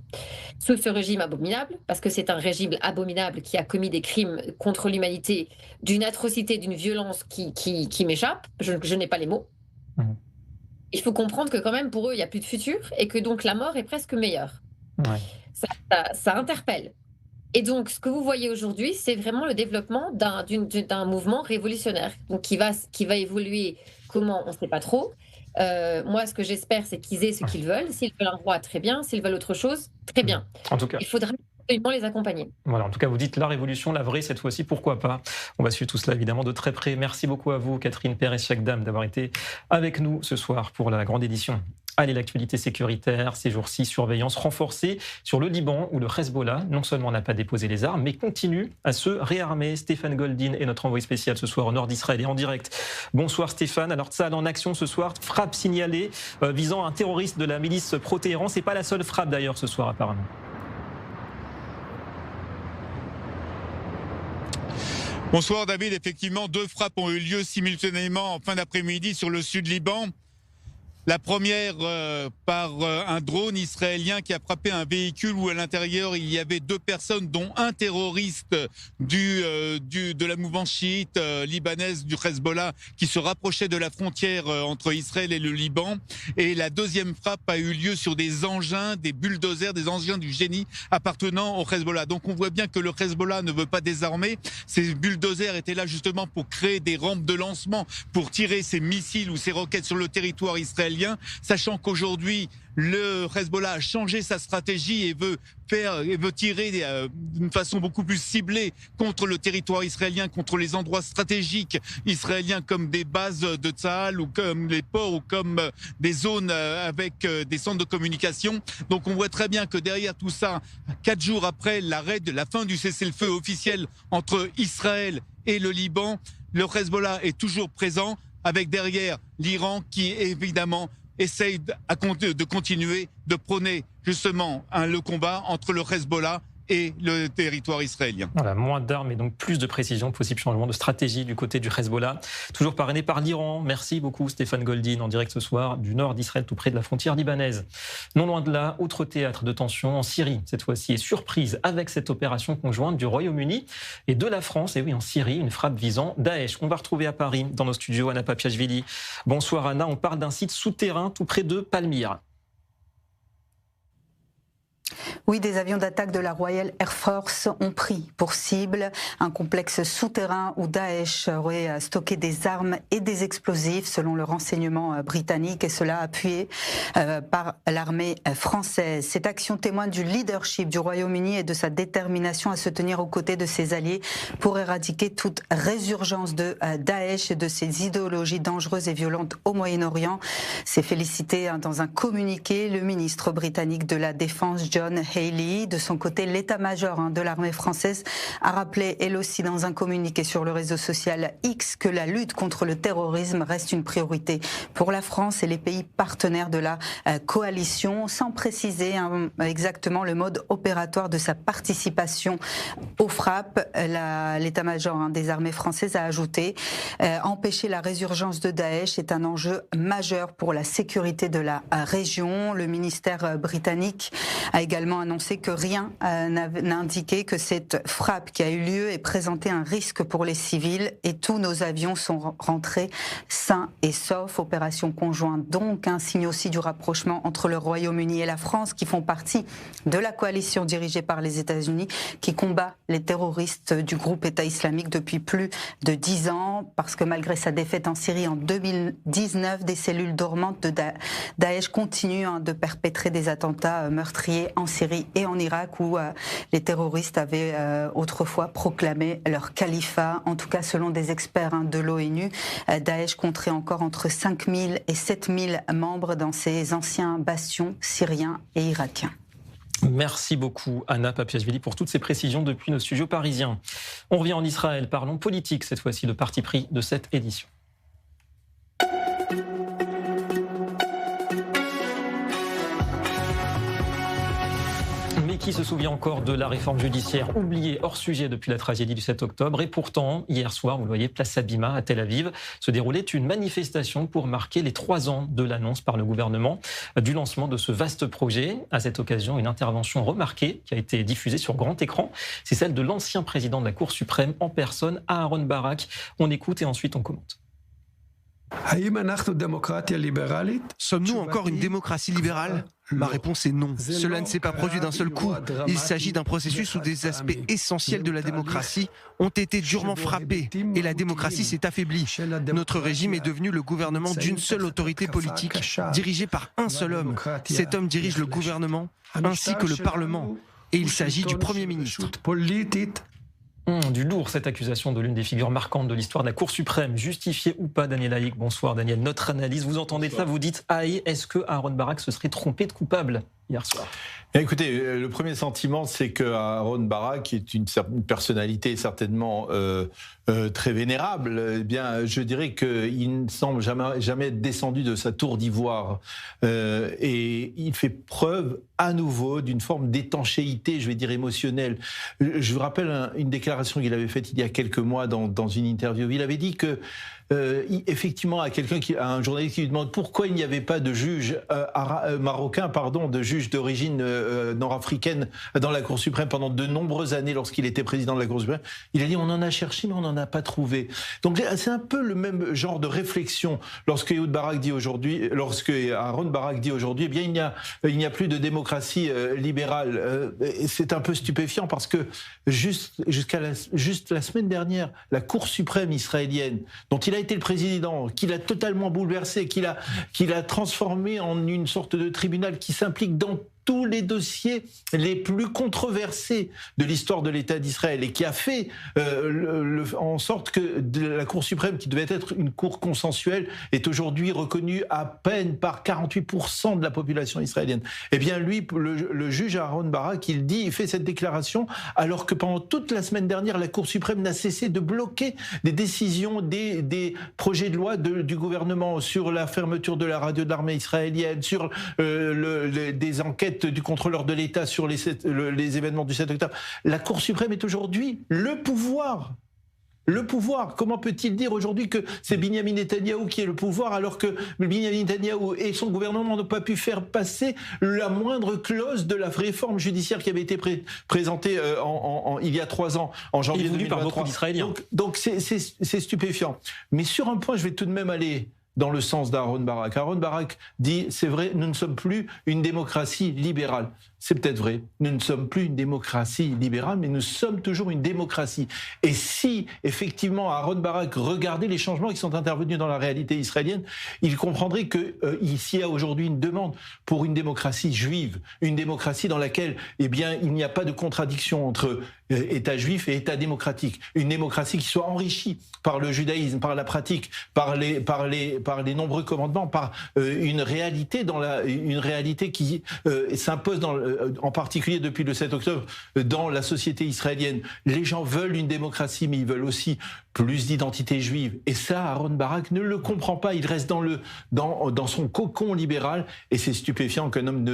sous ce régime abominable, parce que c'est un régime abominable qui a commis des crimes contre l'humanité, d'une atrocité, d'une violence qui m'échappe, je n'ai pas les mots. Il faut comprendre que quand même pour eux, il n'y a plus de futur et que donc la mort est presque meilleure. Ça interpelle. Et donc, ce que vous voyez aujourd'hui, c'est vraiment le développement d'un mouvement révolutionnaire donc qui va évoluer. Comment, on ne sait pas trop. Moi, ce que j'espère, c'est qu'ils aient ce qu'ils veulent. S'ils veulent un roi, très bien. S'ils veulent autre chose, très bien. En tout cas, il faudra absolument les accompagner. Voilà, en tout cas, vous dites la révolution, la vraie, cette fois-ci, pourquoi pas? On va suivre tout cela, évidemment, de très près. Merci beaucoup à vous, Catherine Pérez-Chakdam, d'avoir été avec nous ce soir pour la grande édition. Allez, l'actualité sécuritaire, ces jours-ci, surveillance renforcée sur le Liban, où le Hezbollah, non seulement n'a pas déposé les armes, mais continue à se réarmer. Stéphane Goldin est notre envoyé spécial ce soir au nord d'Israël et en direct. Bonsoir Stéphane. Alors Tsahal en action ce soir, frappe signalée visant un terroriste de la milice pro-Téhéran. C'est pas la seule frappe d'ailleurs ce soir apparemment. Bonsoir David, effectivement 2 frappes ont eu lieu simultanément en fin d'après-midi sur le sud Liban. La première par un drone israélien qui a frappé un véhicule où à l'intérieur il y avait 2 personnes dont un terroriste de la mouvance chiite libanaise du Hezbollah qui se rapprochait de la frontière entre Israël et le Liban. Et la deuxième frappe a eu lieu sur des engins, des bulldozers, des engins du génie appartenant au Hezbollah. Donc on voit bien que le Hezbollah ne veut pas désarmer. Ces bulldozers étaient là justement pour créer des rampes de lancement, pour tirer ces missiles ou ces roquettes sur le territoire israélien. Sachant qu'aujourd'hui, le Hezbollah a changé sa stratégie et veut tirer d'une façon beaucoup plus ciblée contre le territoire israélien, contre les endroits stratégiques israéliens comme des bases de Tsahal ou comme les ports ou comme des zones avec des centres de communication. Donc on voit très bien que derrière tout ça, 4 jours après la fin du cessez-le-feu officiel entre Israël et le Liban, le Hezbollah est toujours présent, avec derrière l'Iran qui évidemment essaye de continuer de prôner justement le combat entre le Hezbollah et le territoire israélien. Voilà, moins d'armes et donc plus de précision, possible changement de stratégie du côté du Hezbollah, toujours parrainé par l'Iran. Merci beaucoup Stéphane Goldin en direct ce soir du nord d'Israël, tout près de la frontière libanaise. Non loin de là, autre théâtre de tension en Syrie, cette fois-ci, et surprise avec cette opération conjointe du Royaume-Uni et de la France. Et oui, en Syrie, une frappe visant Daesh. On va retrouver à Paris, dans nos studios, Anna Papiachvili. Bonsoir Anna, on parle d'un site souterrain tout près de Palmyre. Oui, des avions d'attaque de la Royal Air Force ont pris pour cible un complexe souterrain où Daesh aurait stocké des armes et des explosifs, selon le renseignement britannique, et cela appuyé par l'armée française. Cette action témoigne du leadership du Royaume-Uni et de sa détermination à se tenir aux côtés de ses alliés pour éradiquer toute résurgence de Daesh et de ses idéologies dangereuses et violentes au Moyen-Orient. C'est félicité dans un communiqué le ministre britannique de la Défense, John Healey. De son côté, l'état-major de l'armée française a rappelé, elle aussi dans un communiqué sur le réseau social X, que la lutte contre le terrorisme reste une priorité pour la France et les pays partenaires de la coalition, sans préciser exactement le mode opératoire de sa participation aux frappes. L'état-major des armées françaises a ajouté empêcher la résurgence de Daesh est un enjeu majeur pour la sécurité de la région. Le ministère britannique a également annoncé que rien n'a indiqué que cette frappe qui a eu lieu ait présenté un risque pour les civils et tous nos avions sont rentrés sains et saufs. Opération conjointe donc, un signe aussi du rapprochement entre le Royaume-Uni et la France qui font partie de la coalition dirigée par les États-Unis qui combat les terroristes du groupe État islamique depuis plus de 10 ans parce que malgré sa défaite en Syrie en 2019, des cellules dormantes de Daesh continuent de perpétrer des attentats meurtriers en Syrie et en Irak où les terroristes avaient autrefois proclamé leur califat. En tout cas, selon des experts de l'ONU, Daesh compterait encore entre 5 000 et 7 000 membres dans ses anciens bastions syriens et irakiens. Merci beaucoup Anna Papiashvili pour toutes ces précisions depuis nos studios parisiens. On revient en Israël, parlons politique cette fois-ci, le parti pris de cette édition. Mais qui se souvient encore de la réforme judiciaire oubliée hors sujet depuis la tragédie du 7 octobre. Et pourtant, hier soir, vous le voyez, place Habima à Tel Aviv, se déroulait une manifestation pour marquer les 3 ans de l'annonce par le gouvernement du lancement de ce vaste projet. À cette occasion, une intervention remarquée qui a été diffusée sur grand écran. C'est celle de l'ancien président de la Cour suprême en personne, Aharon Barak. On écoute et ensuite on commente. Sommes-nous encore une démocratie libérale ? Ma réponse est non. Cela ne s'est pas produit d'un seul coup. Il s'agit d'un processus où des aspects essentiels de la démocratie ont été durement frappés et la démocratie s'est affaiblie. Notre régime est devenu le gouvernement d'une seule autorité politique, dirigé par un seul homme. Cet homme dirige le gouvernement ainsi que le Parlement. Et il s'agit du Premier ministre. Du lourd, cette accusation de l'une des figures marquantes de l'histoire de la Cour suprême. Justifiée ou pas, Daniel Haïk. Bonsoir Daniel. Notre analyse, vous entendez ça, vous dites aïe, est-ce que Aharon Barak se serait trompé de coupable hier soir ? Écoutez, le premier sentiment, c'est que Aharon Barak est une personnalité certainement très vénérable. Eh bien, je dirais qu'il ne semble jamais être descendu de sa tour d'ivoire. Et il fait preuve à nouveau d'une forme d'étanchéité, je vais dire émotionnelle. Je vous rappelle une déclaration qu'il avait faite il y a quelques mois dans une interview. Il avait dit que effectivement, à un journaliste qui lui demande pourquoi il n'y avait pas de juge marocain, de juge d'origine nord-africaine dans la Cour suprême pendant de nombreuses années lorsqu'il était président de la Cour suprême, il a dit on en a cherché mais on n'en a pas trouvé. Donc c'est un peu le même genre de réflexion lorsque Aharon Barak dit aujourd'hui, eh bien il n'y a plus de démocratie libérale. C'est un peu stupéfiant parce que juste la semaine dernière, la Cour suprême israélienne, dont il a été le président, qu'il a totalement bouleversé, qu'il a transformé en une sorte de tribunal qui s'implique dans tous les dossiers les plus controversés de l'histoire de l'État d'Israël et qui a fait en sorte que la Cour suprême, qui devait être une cour consensuelle, est aujourd'hui reconnue à peine par 48% de la population israélienne. Eh bien lui, le juge Aharon Barak, il fait cette déclaration alors que pendant toute la semaine dernière, la Cour suprême n'a cessé de bloquer des décisions, des projets de loi du gouvernement sur la fermeture de la radio de l'armée israélienne, sur des enquêtes du contrôleur de l'État sur les événements du 7 octobre. La Cour suprême est aujourd'hui le pouvoir. Le pouvoir. Comment peut-il dire aujourd'hui que c'est Binyamin Netanyahou qui est le pouvoir alors que Binyamin Netanyahou et son gouvernement n'ont pas pu faire passer la moindre clause de la réforme judiciaire qui avait été présentée il y a 3 ans, en janvier 2023. Par beaucoup d'Israéliens. Donc c'est stupéfiant. Mais sur un point, je vais tout de même aller dans le sens d'Aharon Barak. Aharon Barak dit, c'est vrai, nous ne sommes plus une démocratie libérale. C'est peut-être vrai, nous ne sommes plus une démocratie libérale, mais nous sommes toujours une démocratie. Et si, effectivement, Aharon Barak regardait les changements qui sont intervenus dans la réalité israélienne, il comprendrait qu'ici il y a aujourd'hui une demande pour une démocratie juive, une démocratie dans laquelle il n'y a pas de contradiction entre État juif et État démocratique. Une démocratie qui soit enrichie par le judaïsme, par la pratique, par les nombreux commandements, par une réalité qui s'impose en particulier depuis le 7 octobre dans la société israélienne. Les gens veulent une démocratie, mais ils veulent aussi plus d'identité juive. Et ça, Aharon Barak ne le comprend pas. Il reste dans son cocon libéral, et c'est stupéfiant qu'un homme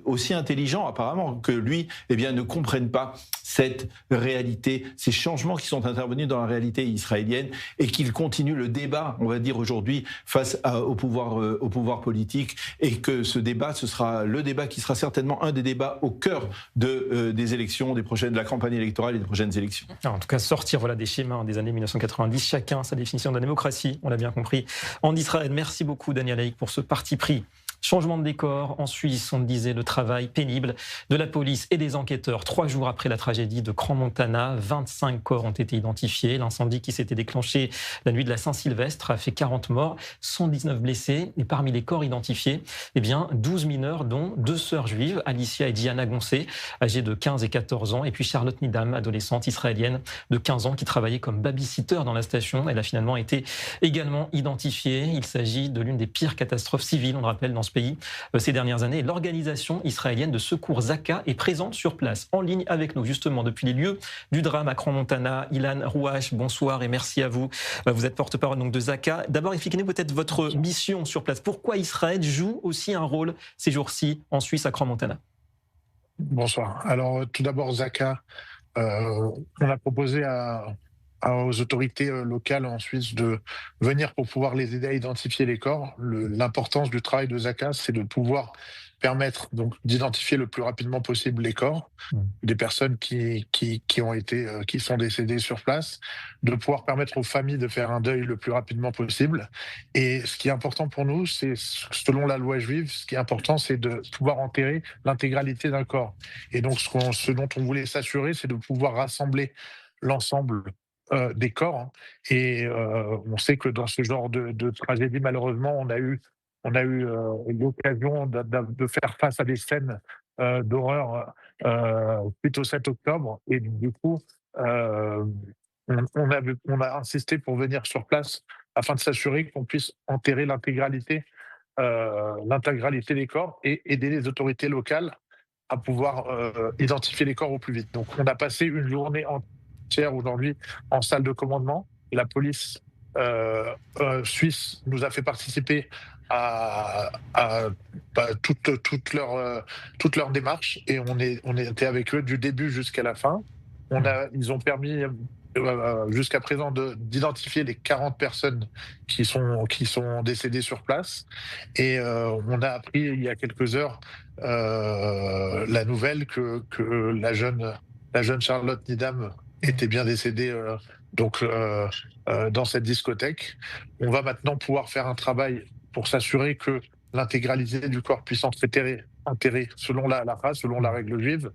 aussi intelligent, apparemment, que lui, ne comprenne pas cette réalité, ces changements qui sont intervenus dans la réalité israélienne, et qu'il continue le débat, on va dire aujourd'hui, face au pouvoir politique, et que ce débat, ce sera le débat qui sera certainement un des débats au cœur des élections, de la campagne électorale et des prochaines élections. Alors, en tout cas, sortir des schémas des années 1990, chacun sa définition de la démocratie, on l'a bien compris, en Israël. Merci beaucoup Daniel Haïk pour ce parti pris. Changement de décor, en Suisse, on le disait, le travail pénible de la police et des enquêteurs. 3 jours après la tragédie de Crans-Montana, 25 corps ont été identifiés. L'incendie qui s'était déclenché la nuit de la Saint-Sylvestre a fait 40 morts, 119 blessés. Et parmi les corps identifiés, 12 mineurs, dont 2 sœurs juives, Alicia et Diana Goncé, âgées de 15 et 14 ans, et puis Charlotte Nidam, adolescente israélienne de 15 ans, qui travaillait comme babysitter dans la station. Elle a finalement été également identifiée. Il s'agit de l'une des pires catastrophes civiles, on le rappelle, dans ce pays ces dernières années. L'organisation israélienne de secours Zaka est présente sur place, en ligne avec nous, justement, depuis les lieux du drame à Crans-Montana. Ilan Rouache, bonsoir et merci à vous. Vous êtes porte-parole donc de Zaka. D'abord, expliquez-nous peut-être votre mission sur place. Pourquoi Israël joue aussi un rôle ces jours-ci en Suisse à Crans-Montana? Bonsoir. Alors, tout d'abord, Zaka, on a proposé aux autorités locales en Suisse de venir pour pouvoir les aider à identifier les corps. L'importance du travail de Zaka, c'est de pouvoir permettre donc d'identifier le plus rapidement possible les corps des personnes qui sont décédées sur place, de pouvoir permettre aux familles de faire un deuil le plus rapidement possible. Et ce qui est important pour nous, c'est, selon la loi juive, ce qui est important, c'est de pouvoir enterrer l'intégralité d'un corps. Et donc, ce dont on voulait s'assurer, c'est de pouvoir rassembler l'ensemble des corps. Et on sait que dans ce genre de tragédie, malheureusement, on a eu l'occasion de faire face à des scènes d'horreur suite au 7 octobre. Et du coup, on a insisté pour venir sur place afin de s'assurer qu'on puisse enterrer l'intégralité des corps et aider les autorités locales à pouvoir identifier les corps au plus vite. Donc, on a passé une journée entière aujourd'hui en salle de commandement. La police suisse nous a fait participer à toute leur démarche, et on était avec eux du début jusqu'à la fin. Ils ont permis jusqu'à présent d'identifier les 40 personnes qui sont décédées sur place, et on a appris il y a quelques heures la nouvelle que la jeune Charlotte Nidam était bien décédée dans cette discothèque. On va maintenant pouvoir faire un travail pour s'assurer que l'intégralité du corps puisse être enterré selon la race, selon la règle juive,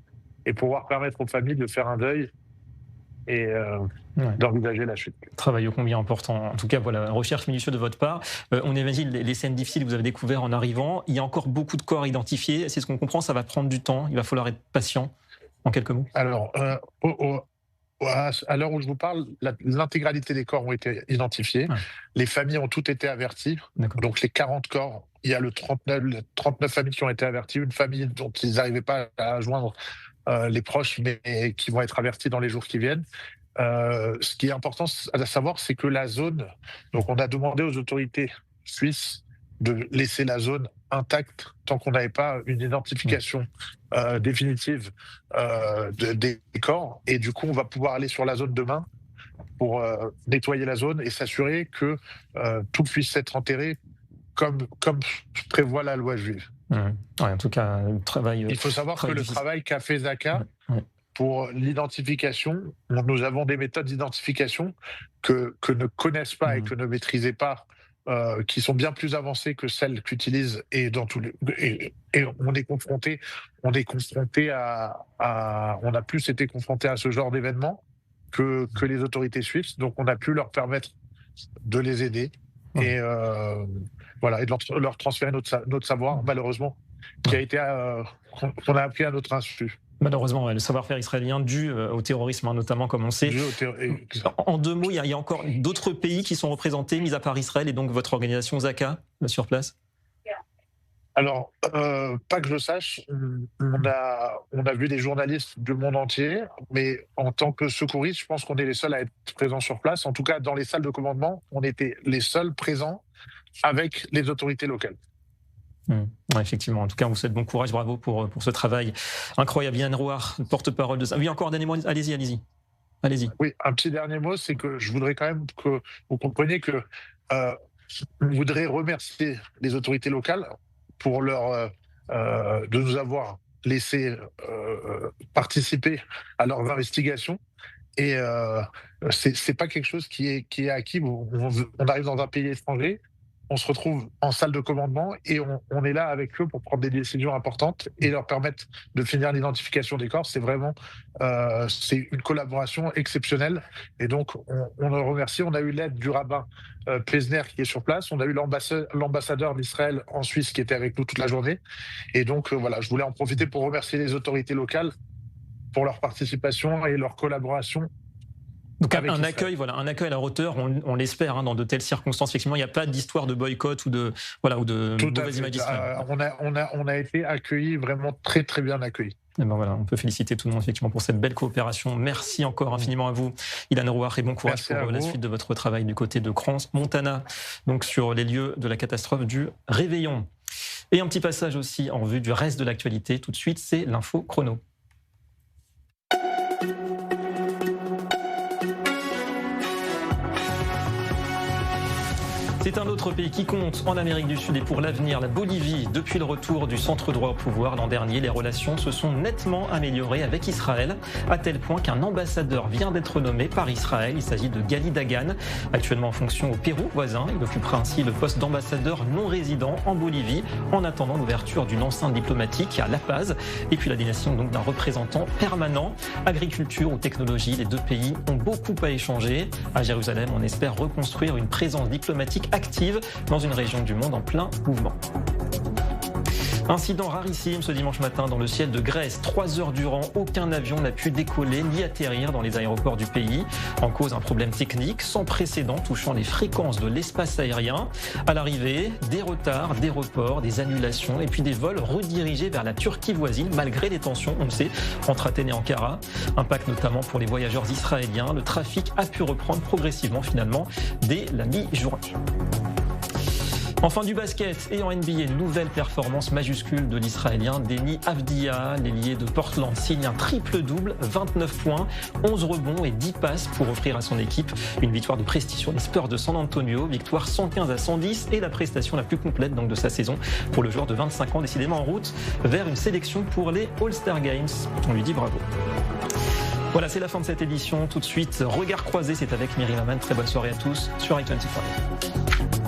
et pouvoir permettre aux familles de faire un deuil et d'envisager la chute. Travail ô combien important. En tout cas, voilà, recherche minutieuse de votre part. On imagine les scènes difficiles que vous avez découvertes en arrivant. Il y a encore beaucoup de corps identifiés. C'est ce qu'on comprend, ça va prendre du temps. Il va falloir être patient. En quelques mots. Alors, à l'heure où je vous parle, l'intégralité des corps ont été identifiés. Ouais. Les familles ont toutes été averties. Donc les 40 corps, il y a 39 familles qui ont été averties. Une famille dont ils n'arrivaient pas à joindre les proches, mais qui vont être avertis dans les jours qui viennent. Ce qui est important à savoir, c'est que la zone... Donc on a demandé aux autorités suisses de laisser la zone intacte tant qu'on n'avait pas une identification définitive des corps. Et du coup, on va pouvoir aller sur la zone demain pour nettoyer la zone et s'assurer que tout puisse être enterré comme prévoit la loi juive. Ouais, en tout cas, le travail... Il faut savoir que le travail qu'a fait Zaka pour l'identification, nous avons des méthodes d'identification que ne connaissent pas et que ne maîtrisaient pas, qui sont bien plus avancées que celles qu'utilisent, et on est confronté on a plus été confronté à ce genre d'événement que les autorités suisses, donc on a pu leur permettre de les aider et voilà, et de leur transférer notre savoir, malheureusement, qui a été qu'on a appris à notre insu. Malheureusement, le savoir-faire israélien dû au terrorisme, notamment, comme on sait. En 2 mots, il y a encore d'autres pays qui sont représentés, mis à part Israël, et donc votre organisation Zaka, sur place? Alors, pas que je sache, on a vu des journalistes du monde entier, mais en tant que secouristes, je pense qu'on est les seuls à être présents sur place. En tout cas, dans les salles de commandement, on était les seuls présents avec les autorités locales. Ouais, effectivement. En tout cas, on vous souhaite bon courage, bravo pour ce travail incroyable. Yann Rouar, porte-parole de ça. Oui, encore un dernier mot. Allez-y. Oui, un petit dernier mot, c'est que je voudrais quand même que vous compreniez que on voudrait remercier les autorités locales pour de nous avoir laissé participer à leurs investigations. Et c'est pas quelque chose qui est acquis. On arrive dans un pays étranger, on se retrouve en salle de commandement et on est là avec eux pour prendre des décisions importantes et leur permettre de finir l'identification des corps. C'est vraiment c'est une collaboration exceptionnelle. Et donc, on le remercie. On a eu l'aide du rabbin Plesner qui est sur place. On a eu l'ambassadeur d'Israël en Suisse qui était avec nous toute la journée. Et donc, voilà, je voulais en profiter pour remercier les autorités locales pour leur participation et leur collaboration. Donc un accueil à la hauteur, on l'espère, dans de telles circonstances. Effectivement, il n'y a pas d'histoire de boycott ou de mauvaise image d'Israël. On a été accueillis, vraiment très très bien accueillis. Et on peut féliciter tout le monde effectivement pour cette belle coopération. Merci encore infiniment à vous, Ilan Rouar, et bon courage pour la suite de votre travail du côté de Crans-Montana, donc sur les lieux de la catastrophe du Réveillon. Et un petit passage aussi en vue du reste de l'actualité. Tout de suite, c'est l'info chrono. C'est un autre pays qui compte en Amérique du Sud et pour l'avenir, la Bolivie. Depuis le retour du centre droit au pouvoir l'an dernier, les relations se sont nettement améliorées avec Israël, à tel point qu'un ambassadeur vient d'être nommé par Israël. Il s'agit de Gali Dagan, actuellement en fonction au Pérou voisin. Il occupera ainsi le poste d'ambassadeur non résident en Bolivie, en attendant l'ouverture d'une enceinte diplomatique à La Paz, et puis la désignation donc d'un représentant permanent. Agriculture ou technologie, les deux pays ont beaucoup à échanger. À Jérusalem, on espère reconstruire une présence diplomatique active dans une région du monde en plein mouvement. Incident rarissime ce dimanche matin dans le ciel de Grèce. 3 heures durant, aucun avion n'a pu décoller ni atterrir dans les aéroports du pays. En cause, un problème technique sans précédent touchant les fréquences de l'espace aérien. À l'arrivée, des retards, des reports, des annulations et puis des vols redirigés vers la Turquie voisine malgré les tensions, on le sait, entre Athènes et Ankara. Impact notamment pour les voyageurs israéliens. Le trafic a pu reprendre progressivement finalement dès la mi-journée. Enfin du basket et en NBA, nouvelle performance majuscule de l'Israélien Deni Avdija. L'ailier de Portland signe un triple-double, 29 points, 11 rebonds et 10 passes pour offrir à son équipe une victoire de prestige sur les Spurs de San Antonio. Victoire 115-110 et la prestation la plus complète donc de sa saison pour le joueur de 25 ans, décidément en route vers une sélection pour les All-Star Games. On lui dit bravo. Voilà, c'est la fin de cette édition. Tout de suite, Regard croisé, c'est avec Myriam Aman. Très bonne soirée à tous sur i24.